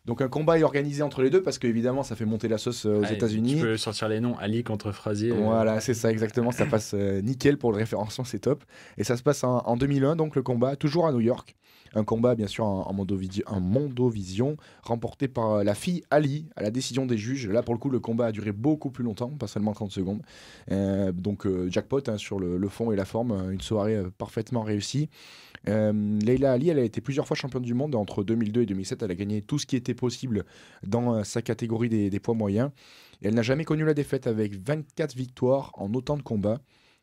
donc un combat est organisé entre les deux parce qu'évidemment, ça fait monter la sauce aux États-Unis. Tu peux sortir les noms, Ali contre Frazier. Voilà, c'est ça exactement. Ça passe nickel pour le référencement, c'est top. Et ça se passe en 2001, donc le combat, toujours à New York. Un combat, bien sûr, en Mondovision, remporté par la fille Ali à la décision des juges. Là, pour le coup, le combat a duré beaucoup plus longtemps, pas seulement 30 secondes. Donc, jackpot sur le fond et la forme, une soirée parfaitement réussie. Leila Ali, elle a été plusieurs fois championne du monde. Entre 2002 et 2007, elle a gagné tout ce qui était possible dans sa catégorie des poids moyens. Et elle n'a jamais connu la défaite avec 24 victoires en autant de combats.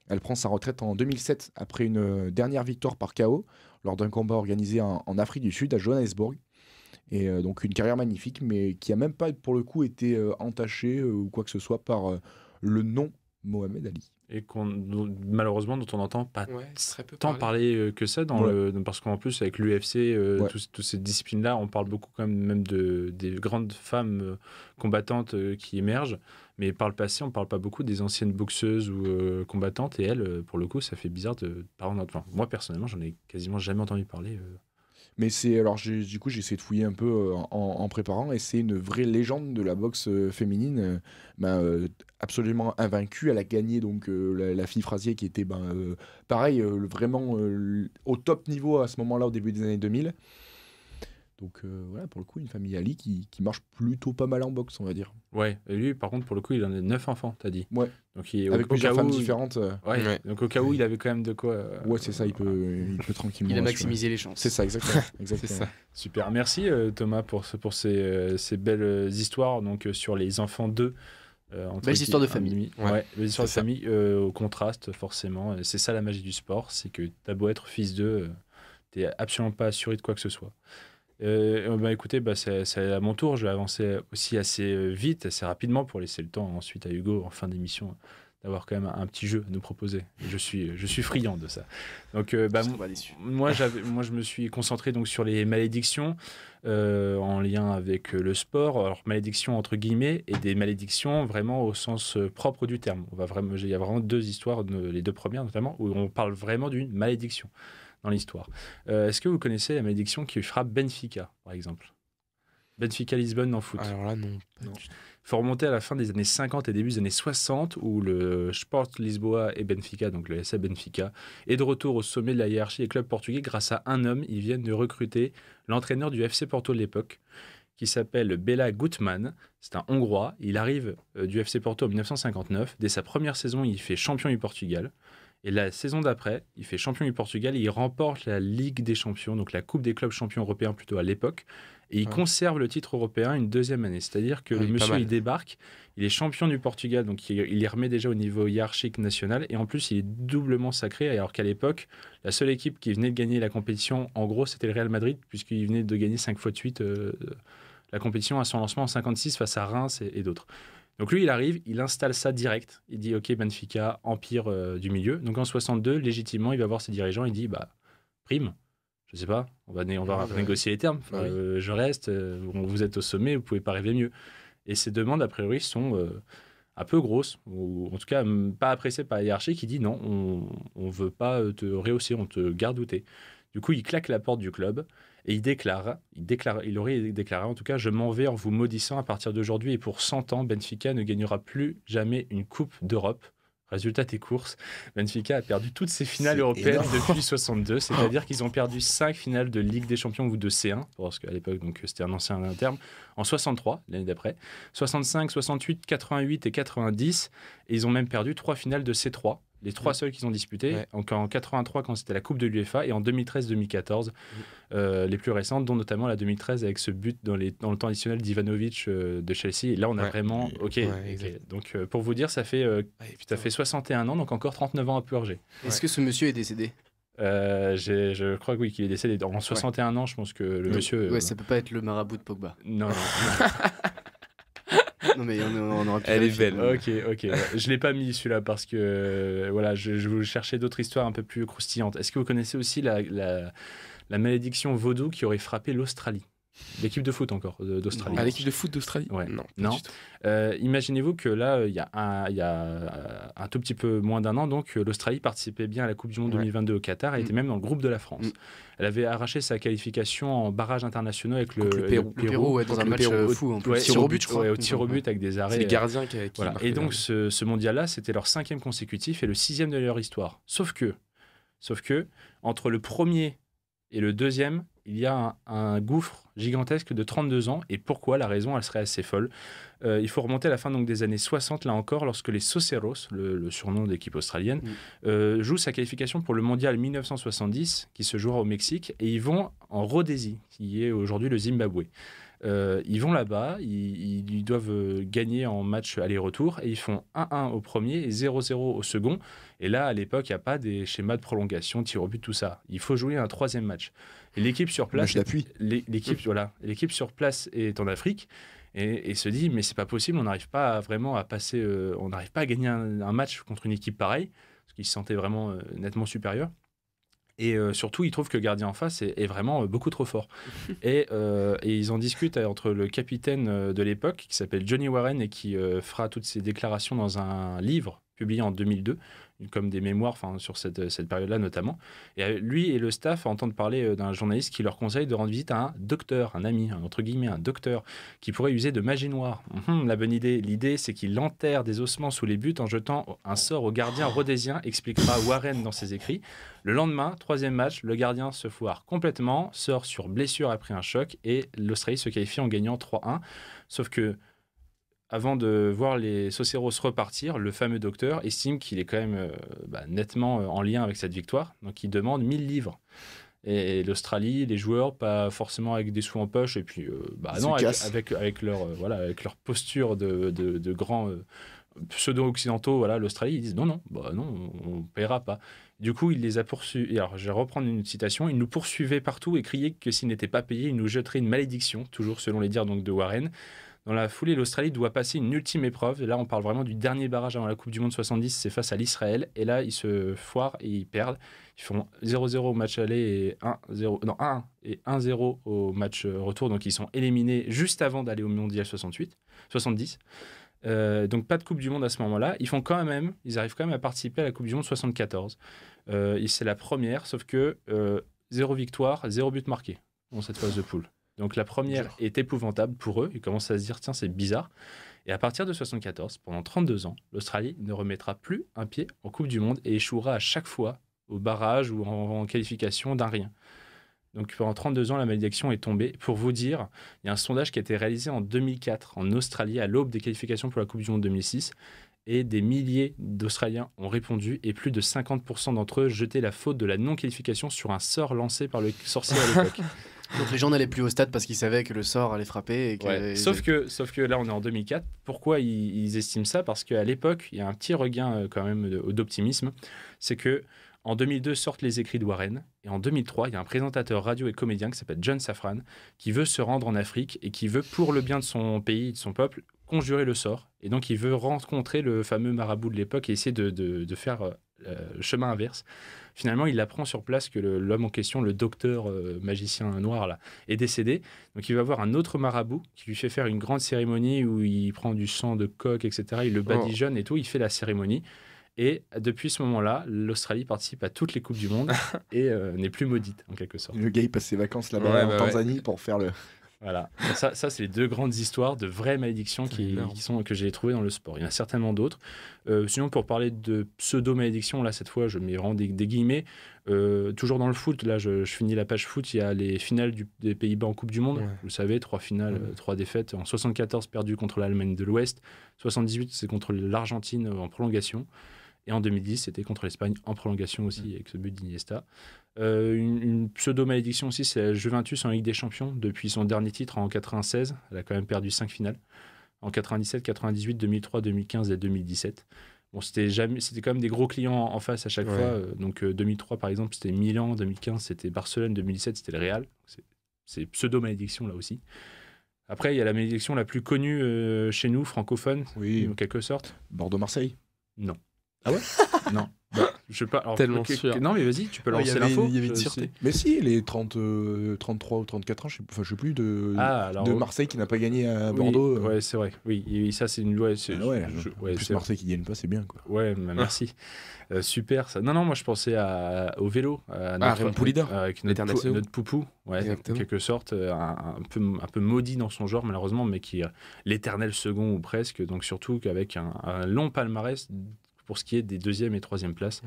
Elle prend sa retraite en 2007 après une dernière victoire par KO lors d'un combat organisé en Afrique du Sud à Johannesburg. Et donc une carrière magnifique, mais qui n'a même pas pour le coup été entachée ou quoi que ce soit par le nom Mohamed Ali. Et malheureusement, dont on n'entend pas tant parler que ça, parce qu'en plus, avec l'UFC, toutes ces disciplines-là, on parle beaucoup quand même des grandes femmes combattantes qui émergent. Mais par le passé, on ne parle pas beaucoup des anciennes boxeuses ou combattantes. Et elles, pour le coup, ça fait bizarre de parler. Enfin, moi, personnellement, j'en ai quasiment jamais entendu parler. Mais du coup, j'ai essayé de fouiller un peu en préparant. Et c'est une vraie légende de la boxe féminine. Absolument invaincue. Elle a gagné donc, la fille Frazier qui était pareil, vraiment au top niveau à ce moment-là, au début des années 2000. Donc voilà, pour le coup, une famille Ali qui marche plutôt pas mal en boxe, on va dire. Ouais, et lui, par contre, pour le coup, il en a 9 enfants, t'as dit. Ouais. Donc, Avec plusieurs femmes différentes. Ouais. Ouais. Donc, au cas où, il avait quand même de quoi. Ouais, c'est ça, il peut tranquillement. Il a assurer. maximisé les chances. C'est ça, exactement. C'est ça. Super. Merci, Thomas, pour ces belles histoires donc, sur les enfants d'eux. Belles histoires de famille. Ouais, belles histoires de c'est ça. famille au contraste, forcément. C'est ça la magie du sport, c'est que t'as beau être fils d'eux, t'es absolument pas assuré de quoi que ce soit. Écoutez, c'est à mon tour. Je vais avancer aussi assez vite, assez rapidement pour laisser le temps ensuite à Hugo en fin d'émission d'avoir quand même un petit jeu à nous proposer. Je suis friand de ça. Donc, moi, je me suis concentré donc sur les malédictions en lien avec le sport. Alors, malédictions entre guillemets et des malédictions vraiment au sens propre du terme. Il y a vraiment 2 histoires, les 2 premières notamment, où on parle vraiment d'une malédiction dans l'histoire. Est-ce que vous connaissez la malédiction qui frappe Benfica, par exemple? Benfica Lisbonne en foot. Alors là, non. Il faut remonter à la fin des années 50 et début des années 60 où le Sport Lisboa et Benfica, donc le SF Benfica, est de retour au sommet de la hiérarchie des clubs portugais grâce à un homme. Ils viennent de recruter l'entraîneur du FC Porto de l'époque qui s'appelle Bela Gutmann. C'est un Hongrois. Il arrive du FC Porto en 1959. Dès sa première saison, il fait champion du Portugal. Et la saison d'après, il fait champion du Portugal et il remporte la Ligue des Champions, donc la Coupe des clubs champions européens plutôt à l'époque. Et il conserve le titre européen une 2e année. C'est-à-dire que le monsieur, il débarque, il est champion du Portugal, donc il les remet déjà au niveau hiérarchique national. Et en plus, il est doublement sacré, alors qu'à l'époque, la seule équipe qui venait de gagner la compétition, en gros, c'était le Real Madrid, puisqu'il venait de gagner 5 fois de suite la compétition à son lancement en 56 face à Reims et d'autres. Donc lui, il arrive, il installe ça direct. Il dit, OK, Benfica, empire du milieu. Donc en 62, légitimement, il va voir ses dirigeants. Il dit, prime, je sais pas, on va négocier les termes. Je reste, vous êtes au sommet, vous pouvez pas rêver mieux. Et ces demandes, a priori, sont un peu grosses, ou en tout cas pas appréciées par la hiérarchie qui dit, non, on veut pas te rehausser, on te garde où t'es. Du coup, il claque la porte du club et il aurait déclaré en tout cas, je m'en vais en vous maudissant à partir d'aujourd'hui et pour 100 ans, Benfica ne gagnera plus jamais une Coupe d'Europe. Résultat des courses, Benfica a perdu toutes ses finales européennes depuis 62, c'est-à-dire qu'ils ont perdu 5 finales de Ligue des Champions ou de C1, parce qu'à l'époque donc, c'était un ancien terme, en 63, l'année d'après, 65, 68, 88 et 90, et ils ont même perdu 3 finales de C3. Les 3 seuls qu'ils ont disputés, en 83 quand c'était la Coupe de l'UEFA et en 2013-2014, les plus récentes, dont notamment la 2013 avec ce but dans le temps additionnel d'Ivanovic de Chelsea. Et là, on a vraiment... OK. Donc, pour vous dire, ça fait 61 ans, donc encore 39 ans à purger. Est-ce que ce monsieur est décédé? Je crois que oui, qu'il est décédé. En 61 ans, je pense que le monsieur... Ouais, ça peut pas être le marabout de Pogba. Non. Non mais on aura pu. Elle est belle. Ok. Je l'ai pas mis celui-là parce que voilà, je voulais chercher d'autres histoires un peu plus croustillantes. Est-ce que vous connaissez aussi la malédiction vaudou qui aurait frappé l'Australie? L'équipe de foot encore d'Australie. Ah, l'équipe de foot d'Australie? Ouais. Non. Non. Imaginez-vous que là, il y a un tout petit peu moins d'un an, donc l'Australie participait bien à la Coupe du Monde 2022 au Qatar. Elle était même dans le groupe de la France. Elle avait arraché sa qualification en barrage internationaux avec le Pérou, dans un match fou en plus. Tir au but, je crois. Au tir au but avec des arrêts. C'est les gardiens qui voilà. Et donc ce mondial-là, c'était leur 5e consécutif et le 6e de leur histoire. Sauf que entre le premier et le 2e, il y a un gouffre gigantesque de 32 ans. Et pourquoi? La raison, elle serait assez folle. Il faut remonter à la fin donc, des années 60, là encore, lorsque les Soceros, le surnom de l'équipe australienne, jouent sa qualification pour le mondial 1970, qui se jouera au Mexique. Et ils vont en Rhodésie, qui est aujourd'hui le Zimbabwe. Ils vont là-bas, ils doivent gagner en match aller-retour et ils font 1-1 au premier et 0-0 au second. Et là, à l'époque, il n'y a pas des schémas de prolongation, tir au but, tout ça. Il faut jouer un 3e match. Et l'équipe sur place, l'équipe sur place est en Afrique et se dit mais c'est pas possible, on n'arrive pas vraiment à passer, on n'arrive pas à gagner un match contre une équipe pareille parce qu'ils se sentaient vraiment nettement supérieurs. Et surtout, ils trouvent que le gardien en face est vraiment beaucoup trop fort. Et ils en discutent entre le capitaine de l'époque, qui s'appelle Johnny Warren, et qui fera toutes ses déclarations dans un livre publié en 2002, comme des mémoires sur cette période-là notamment. Et lui et le staff entendent parler d'un journaliste qui leur conseille de rendre visite à un docteur, un ami, entre guillemets, un docteur, qui pourrait user de magie noire. La bonne idée. L'idée, c'est qu'il enterre des ossements sous les buts en jetant un sort au gardien rhodésien, expliquera Warren dans ses écrits. Le lendemain, 3e match, le gardien se foire complètement, sort sur blessure après un choc et l'Australie se qualifie en gagnant 3-1. Sauf que avant de voir les Sauceros repartir, le fameux docteur estime qu'il est quand même nettement en lien avec cette victoire. Donc il demande 1000 livres. Et l'Australie, les joueurs, pas forcément avec des sous en poche, et puis non, avec leur posture de grands pseudo-occidentaux, l'Australie, ils disent non, on ne paiera pas. Du coup, il les a poursuivis. Alors, je vais reprendre une citation. Il nous poursuivait partout et criait que s'il n'était pas payé, il nous jetterait une malédiction, toujours selon les dires donc, de Warren. Dans la foulée, l'Australie doit passer une ultime épreuve. Et là, on parle vraiment du dernier barrage avant la Coupe du Monde 70. C'est face à l'Israël. Et là, ils se foirent et ils perdent. Ils font 0-0 au match aller et 1-1 et 1-0 au match retour. Donc, ils sont éliminés juste avant d'aller au Mondial 70. Donc, pas de Coupe du Monde à ce moment-là. Ils arrivent quand même à participer à la Coupe du Monde 74. Et c'est la première, sauf que 0 victoire, 0 but marqué dans cette phase de poule. Donc la première est épouvantable pour eux. Ils commencent à se dire, tiens, c'est bizarre. Et à partir de 74, pendant 32 ans, l'Australie ne remettra plus un pied en Coupe du Monde et échouera à chaque fois au barrage ou en qualification d'un rien. Donc pendant 32 ans, la malédiction est tombée. Pour vous dire, il y a un sondage qui a été réalisé en 2004 en Australie, à l'aube des qualifications pour la Coupe du Monde 2006. Et des milliers d'Australiens ont répondu et plus de 50% d'entre eux jetaient la faute de la non-qualification sur un sort lancé par le sorcier à l'époque. Donc les gens n'allaient plus au stade parce qu'ils savaient que le sort allait frapper. Et que sauf que là, on est en 2004. Pourquoi ils estiment ça ? Parce qu'à l'époque, il y a un petit regain quand même d'optimisme. C'est que en 2002 sortent les écrits de Warren. Et en 2003, il y a un présentateur radio et comédien qui s'appelle John Safran qui veut se rendre en Afrique et qui veut, pour le bien de son pays, de son peuple, conjurer le sort. Et donc, il veut rencontrer le fameux marabout de l'époque et essayer de faire le chemin inverse. Finalement, il apprend sur place que l'homme en question, le docteur magicien noir, là, est décédé. Donc, il va voir un autre marabout qui lui fait faire une grande cérémonie où il prend du sang de coq, etc. Il le badigeonne et tout. Il fait la cérémonie. Et depuis ce moment-là, l'Australie participe à toutes les Coupes du Monde et n'est plus maudite, en quelque sorte. Le gars, il passe ses vacances là-bas en Tanzanie pour faire le... Voilà, ça c'est les deux grandes histoires de vraies malédictions que j'ai trouvées dans le sport. Il y en a certainement d'autres. Sinon, pour parler de pseudo-malédictions, là, cette fois, je mets vraiment des guillemets. Toujours dans le foot, là, je finis la page foot, il y a les finales des Pays-Bas en Coupe du Monde. Ouais. Vous savez, 3 finales, 3 défaites. En 74, perdu contre l'Allemagne de l'Ouest. 78, c'est contre l'Argentine en prolongation. Et en 2010, c'était contre l'Espagne en prolongation aussi, avec ce but d'Iniesta. Une pseudo-malédiction aussi, c'est la Juventus en Ligue des Champions. Depuis son dernier titre en 96, elle a quand même perdu 5 finales. En 97, 98, 2003, 2015 et 2017. Bon, c'était quand même des gros clients en face à chaque fois. Donc 2003, par exemple, c'était Milan. 2015, c'était Barcelone. 2017, c'était le Real. C'est pseudo-malédiction, là aussi. Après, il y a la malédiction la plus connue chez nous, francophone, en quelque sorte. Bordeaux-Marseille ? Non. Ah ouais ? Non. Bah, je sais pas. Alors, tellement sûr. Non, mais vas-y, tu peux lancer l'info. Il y avait une sûreté. Mais si, les 33 ou 34 ans, je sais plus, de Marseille qui n'a pas gagné à Bordeaux. Ouais, c'est vrai. Oui, et ça, c'est une loi. Plus Marseille qui gagne pas, c'est bien, quoi. Ouais, merci. Super, ça. Non, moi, je pensais au vélo. Raymond Poulidor. Avec notre poupou. Ouais, en quelque sorte, un peu maudit dans son genre, malheureusement, mais qui est l'éternel second ou presque. Donc, surtout qu'avec un long palmarès pour ce qui est des 2e et 3e places.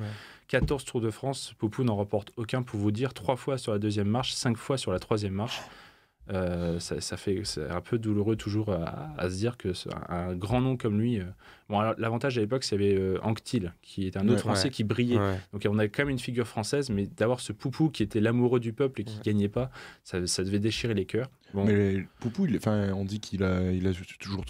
14 Tours de France, Poupou n'en remporte aucun, pour vous dire, 3 fois sur la 2e marche, 5 fois sur la 3e marche. C'est un peu douloureux toujours à se dire que un grand nom comme lui... Bon, alors, l'avantage à l'époque, c'est qu'il y avait Anctil, qui était un autre Français qui brillait. Donc on a quand même une figure française, mais d'avoir ce Poupou qui était l'amoureux du peuple et qui gagnait pas, ça devait déchirer les cœurs. Bon. Mais Poupou, on dit qu'il a toujours...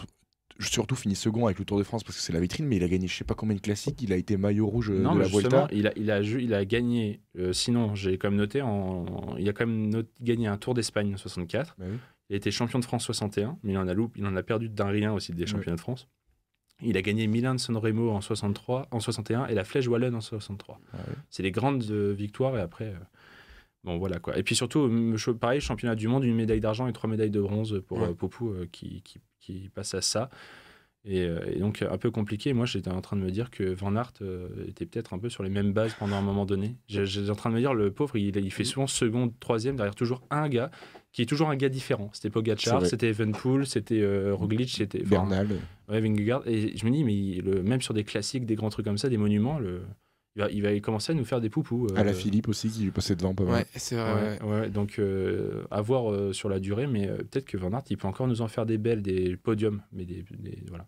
surtout fini second avec le Tour de France parce que c'est la vitrine, mais il a gagné je sais pas combien de classiques, il a été maillot rouge de la Vuelta. Il a gagné, sinon j'ai quand même noté, il a quand même gagné un Tour d'Espagne en 64, il a été champion de France 61, mais il en a perdu d'un rien aussi des championnats de France. Il a gagné Milan-San Remo en 61 et la Flèche Wallonne en 63. C'est les grandes victoires et après... Bon, voilà quoi. Et puis surtout, pareil, championnat du monde, une médaille d'argent et 3 médailles de bronze pour Poupou qui passe à ça. Et donc un peu compliqué. Moi, j'étais en train de me dire que Van Aert était peut-être un peu sur les mêmes bases pendant un moment donné. J'étais en train de me dire, le pauvre, il fait souvent seconde, troisième, derrière toujours un gars qui est toujours un gars différent. C'était Pogacar, c'était Evenepoel, c'était Roglic, c'était Bernal. Ouais, Vingegaard. Et je me dis, mais même sur des classiques, des grands trucs comme ça, des monuments, il va commencer à nous faire des poupous. À la Philippe aussi, qui lui passait devant pas mal. Ouais, c'est vrai. Ouais, donc à voir sur la durée, mais peut-être que Van Aert, il peut encore nous en faire des belles, des podiums, mais voilà.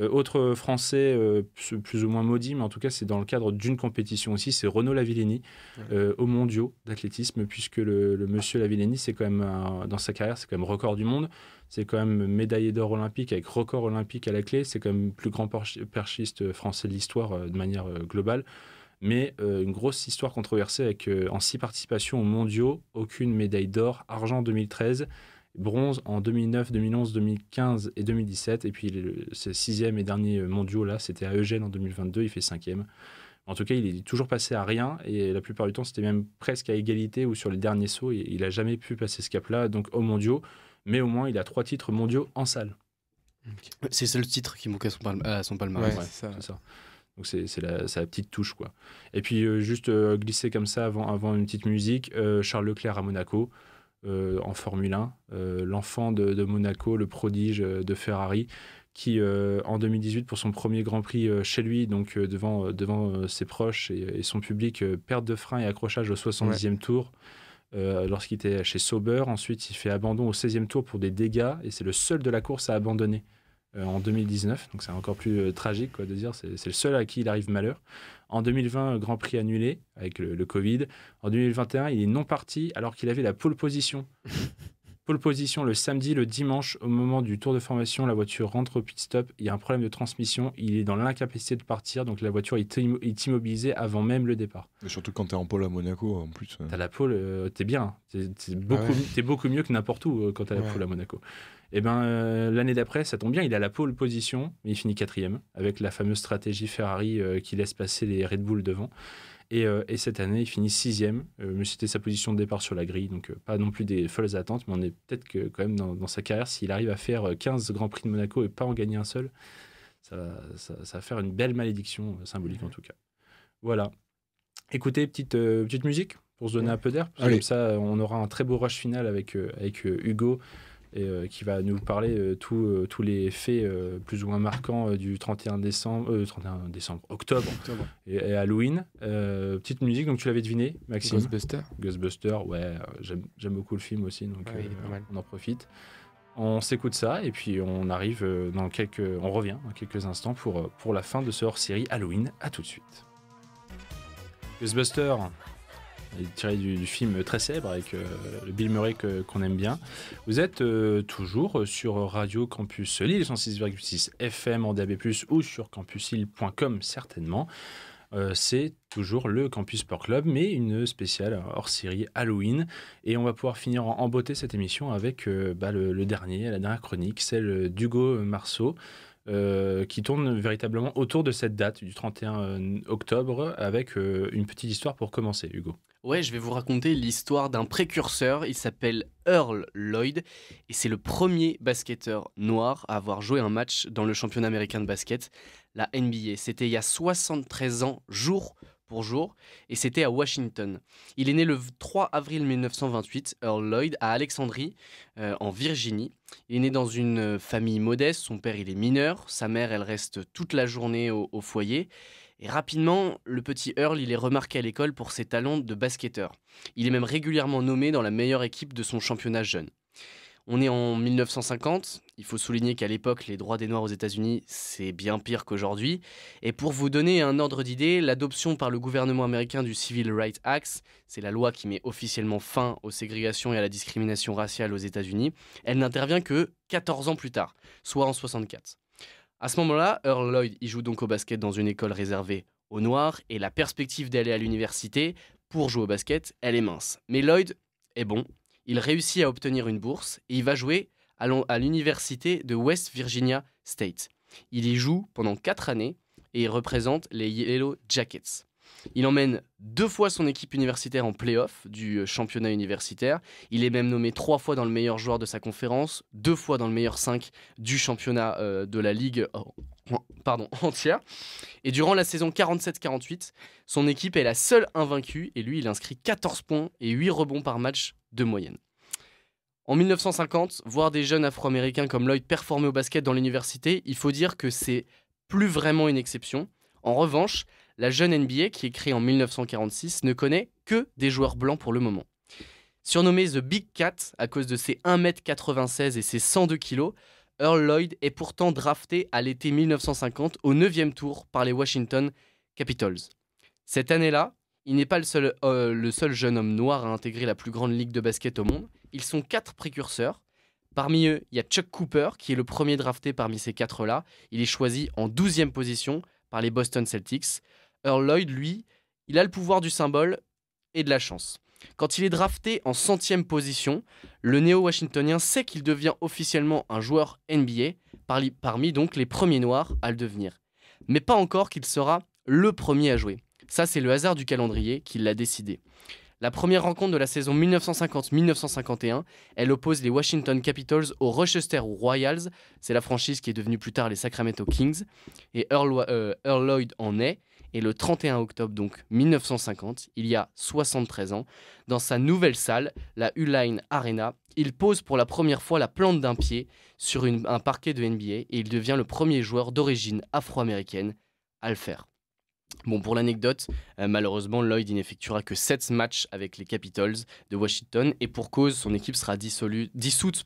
Autre Français plus ou moins maudit, mais en tout cas c'est dans le cadre d'une compétition aussi, c'est Renaud Lavillenie aux mondiaux d'athlétisme, puisque le monsieur Lavillenie, c'est quand même dans sa carrière, c'est quand même record du monde, c'est quand même médaillé d'or olympique avec record olympique à la clé, c'est quand même le plus grand perchiste français de l'histoire de manière globale. Mais une grosse histoire controversée avec en 6 participations aux mondiaux, aucune médaille d'or, argent en 2013, bronze en 2009, 2011, 2015 et 2017. Et puis ce 6e et dernier mondiaux, là, c'était à Eugène en 2022, il fait 5e. En tout cas, il est toujours passé à rien et la plupart du temps, c'était même presque à égalité ou sur les derniers sauts. Il n'a jamais pu passer ce cap-là, donc aux mondiaux. Mais au moins, il a 3 titres mondiaux en salle. Okay. C'est le seul titre qui manque à son palmarès. Ouais, c'est ça. Donc c'est sa petite touche, quoi. Et puis juste glisser comme ça avant une petite musique, Charles Leclerc à Monaco en Formule 1, l'enfant de Monaco, le prodige de Ferrari, qui en 2018 pour son premier Grand Prix chez lui, donc devant ses proches et son public, perte de frein et accrochage au 70e tour. Lorsqu'il était chez Sauber, ensuite il fait abandon au 16e tour pour des dégâts et c'est le seul de la course à abandonner. En 2019, donc c'est encore plus tragique de dire, c'est le seul à qui il arrive malheur. En 2020, Grand Prix annulé avec le Covid. En 2021, il est non parti alors qu'il avait la pole position. Pole position le samedi, le dimanche, au moment du tour de formation, la voiture rentre au pit stop, il y a un problème de transmission, il est dans l'incapacité de partir, donc la voiture est immobilisée avant même le départ. Et surtout quand t'es en pole à Monaco, en plus. T'as la pole, t'es bien, t'es beaucoup mieux que n'importe où quand t'as la pole à Monaco. Et l'année d'après, ça tombe bien, il a la pole position, mais il finit 4e, avec la fameuse stratégie Ferrari qui laisse passer les Red Bull devant. Et cette année, il finit 6e, mais c'était sa position de départ sur la grille, donc pas non plus des folles attentes, mais on est peut-être que quand même dans sa carrière, s'il arrive à faire 15 Grands Prix de Monaco et pas en gagner un seul, ça va faire une belle malédiction symbolique en tout cas. Voilà. Écoutez, petite musique pour se donner un peu d'air, comme ça on aura un très beau rush final avec Hugo, qui va nous parler tous les faits plus ou moins marquants du 31 décembre, octobre. Et Halloween. Petite musique, donc tu l'avais deviné, Maxime. Ghostbuster, ouais, j'aime beaucoup le film aussi, donc on en profite. On s'écoute ça et puis on revient dans quelques instants pour la fin de ce hors-série Halloween. À tout de suite. Ghostbuster, tiré du film très célèbre avec le Bill Murray qu'on aime bien. Vous êtes toujours sur Radio Campus Lille 106,6 FM en DAB+, ou sur campuslille.com certainement. C'est toujours le Campus Sport Club, mais une spéciale hors-série Halloween. Et on va pouvoir finir en beauté cette émission avec la dernière chronique, celle d'Hugo Marceau, qui tourne véritablement autour de cette date du 31 octobre avec une petite histoire pour commencer, Hugo. Ouais, je vais vous raconter l'histoire d'un précurseur, il s'appelle Earl Lloyd et c'est le premier basketteur noir à avoir joué un match dans le championnat américain de basket, la NBA. C'était il y a 73 ans, jour pour jour, et c'était à Washington. Il est né le 3 avril 1928, Earl Lloyd, à Alexandrie, en Virginie. Il est né dans une famille modeste, son père il est mineur, sa mère elle reste toute la journée au foyer. Et rapidement, le petit Earl, il est remarqué à l'école pour ses talents de basketteur. Il est même régulièrement nommé dans la meilleure équipe de son championnat jeune. On est en 1950, il faut souligner qu'à l'époque, les droits des Noirs aux États-Unis, c'est bien pire qu'aujourd'hui. Et pour vous donner un ordre d'idée, l'adoption par le gouvernement américain du Civil Rights Act, c'est la loi qui met officiellement fin aux ségrégations et à la discrimination raciale aux États-Unis, elle n'intervient que 14 ans plus tard, soit en 64. À ce moment-là, Earl Lloyd il joue donc au basket dans une école réservée aux Noirs et la perspective d'aller à l'université pour jouer au basket, elle est mince. Mais Lloyd est bon, il réussit à obtenir une bourse et il va jouer à l'université de West Virginia State. Il y joue pendant 4 années et il représente les Yellow Jackets. Il emmène 2 fois son équipe universitaire en play-off du championnat universitaire. Il est même nommé 3 fois dans le meilleur joueur de sa conférence, 2 fois dans le meilleur 5 du championnat de la ligue entière. Et durant la saison 47-48, son équipe est la seule invaincue et lui, il inscrit 14 points et 8 rebonds par match de moyenne. En 1950, voir des jeunes afro-américains comme Lloyd performer au basket dans l'université, il faut dire que c'est plus vraiment une exception. En revanche, la jeune NBA, qui est créée en 1946, ne connaît que des joueurs blancs pour le moment. Surnommé The Big Cat à cause de ses 1m96 et ses 102 kg, Earl Lloyd est pourtant drafté à l'été 1950 au 9e tour par les Washington Capitals. Cette année-là, il n'est pas le seul jeune homme noir à intégrer la plus grande ligue de basket au monde. Ils sont 4 précurseurs. Parmi eux, il y a Chuck Cooper, qui est le premier drafté parmi ces 4-là. Il est choisi en 12e position par les Boston Celtics. Earl Lloyd, lui, il a le pouvoir du symbole et de la chance. Quand il est drafté en 100e position, le néo-washingtonien sait qu'il devient officiellement un joueur NBA, parmi donc les premiers noirs à le devenir. Mais pas encore qu'il sera le premier à jouer. Ça, c'est le hasard du calendrier qui l'a décidé. La première rencontre de la saison 1950-1951, elle oppose les Washington Capitals aux Rochester Royals. C'est la franchise qui est devenue plus tard les Sacramento Kings. Et Earl Lloyd en est. Et le 31 octobre donc 1950, il y a 73 ans, dans sa nouvelle salle, la Uline Arena, il pose pour la première fois la plante d'un pied sur un parquet de NBA et il devient le premier joueur d'origine afro-américaine à le faire. Bon, pour l'anecdote, malheureusement, Lloyd n'effectuera que 7 matchs avec les Capitals de Washington et pour cause, son équipe sera dissoute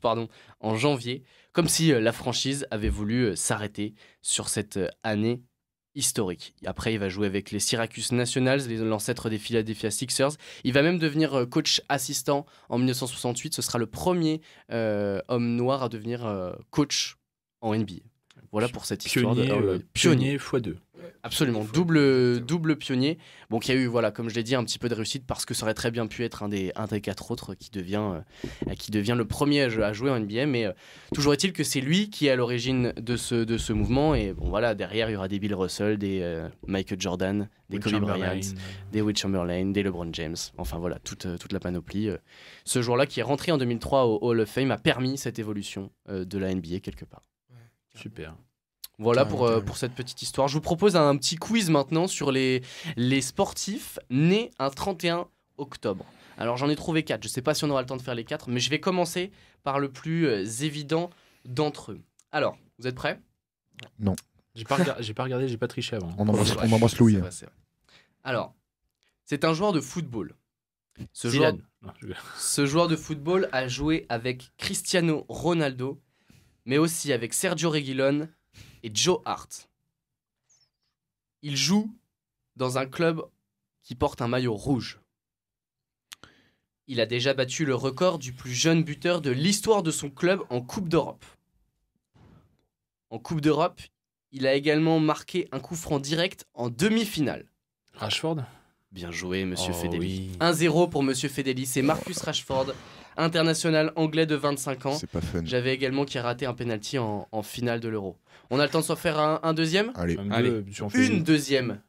en janvier, comme si la franchise avait voulu s'arrêter sur cette année historique. Après, il va jouer avec les Syracuse Nationals, l'ancêtre des Philadelphia Sixers. Il va même devenir coach assistant en 1968. Ce sera le premier homme noir à devenir coach en NBA. Voilà pour cette histoire de pionnier x2. Absolument, double pionnier. Bon, qui a eu, voilà, comme je l'ai dit, un petit peu de réussite parce que ça aurait très bien pu être un des 4 autres qui devient le premier à jouer en NBA. Mais toujours est-il que c'est lui qui est à l'origine de ce mouvement. Et bon, voilà, derrière, il y aura des Bill Russell, des Michael Jordan, des Kobe Bryant, des Will Chamberlain, des LeBron James. Enfin, voilà, toute la panoplie. Ce joueur-là, qui est rentré en 2003 au Hall of Fame, a permis cette évolution de la NBA quelque part. Super. Voilà pour cette petite histoire. Je vous propose un petit quiz maintenant sur les sportifs nés un 31 octobre. Alors j'en ai trouvé 4. Je ne sais pas si on aura le temps de faire les 4, mais je vais commencer par le plus évident d'entre eux. Alors, vous êtes prêts ? Non. J'ai pas regardé, j'ai pas triché avant. On embrasse Louis. C'est vrai. Alors, c'est un joueur de football. Ce joueur de football a joué avec Cristiano Ronaldo, mais aussi avec Sergio Reguilón et Joe Hart. Il joue dans un club qui porte un maillot rouge. Il a déjà battu le record du plus jeune buteur de l'histoire de son club en Coupe d'Europe. En Coupe d'Europe, il a également marqué un coup franc direct en demi-finale. Rashford ? Bien joué, monsieur Fedeli. Oui. 1-0 pour monsieur Fedeli. C'est Marcus Rashford, international anglais de 25 ans. C'est pas fun. J'avais également qui a raté un penalty en finale de l'Euro. On a le temps de s'en faire un deuxième ? Allez. Une deuxième,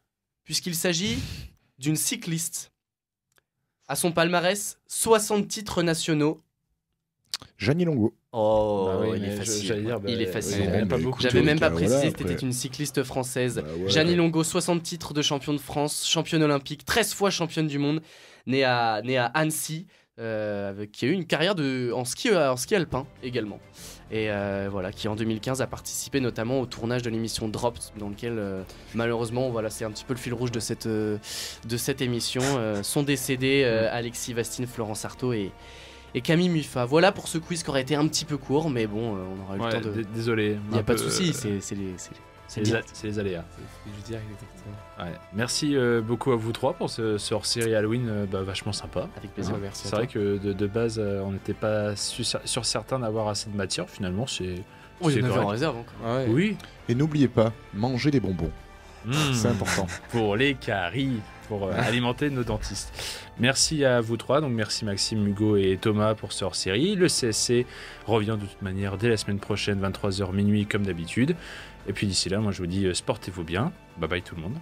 puisqu'il s'agit d'une cycliste. À son palmarès, 60 titres nationaux. Gianni Longo. Oh, Bah oui, il est mais facile. j'allais dire, Il est facile. ouais, pas beaucoup. J'avais même pas Voilà, précisé que après. c'était une cycliste française. Bah ouais. Gianni Longo, 60 titres de champion de France, championne olympique, 13 fois championne du monde, née à Annecy, qui a eu une carrière en ski alpin également. Et voilà, qui en 2015 a participé notamment au tournage de l'émission Dropped, dans lequel malheureusement, voilà, c'est un petit peu le fil rouge de cette émission, sont décédés Alexis Vastine, Florence Artaud et Camille Muffa. Voilà pour ce quiz qui aurait été un petit peu court, mais bon, on aura eu le temps de... Désolé. Il n'y a pas de souci, c'est les aléas. Ouais. Merci beaucoup à vous trois pour ce hors-série Halloween vachement sympa. avec plaisir. Merci à C'est vrai que de base, on n'était pas sur certains d'avoir assez de matière. Finalement, c'est Oui, il y en avait correct. en réserve encore. Oui. Et n'oubliez pas, mangez des bonbons. C'est important. Pour les caries, pour alimenter nos dentistes. Merci à vous trois. Donc merci Maxime, Hugo et Thomas pour ce hors-série. Le CSC revient de toute manière dès la semaine prochaine, 23h minuit comme d'habitude. Et puis d'ici là, moi je vous dis sportez-vous bien. Bye bye tout le monde.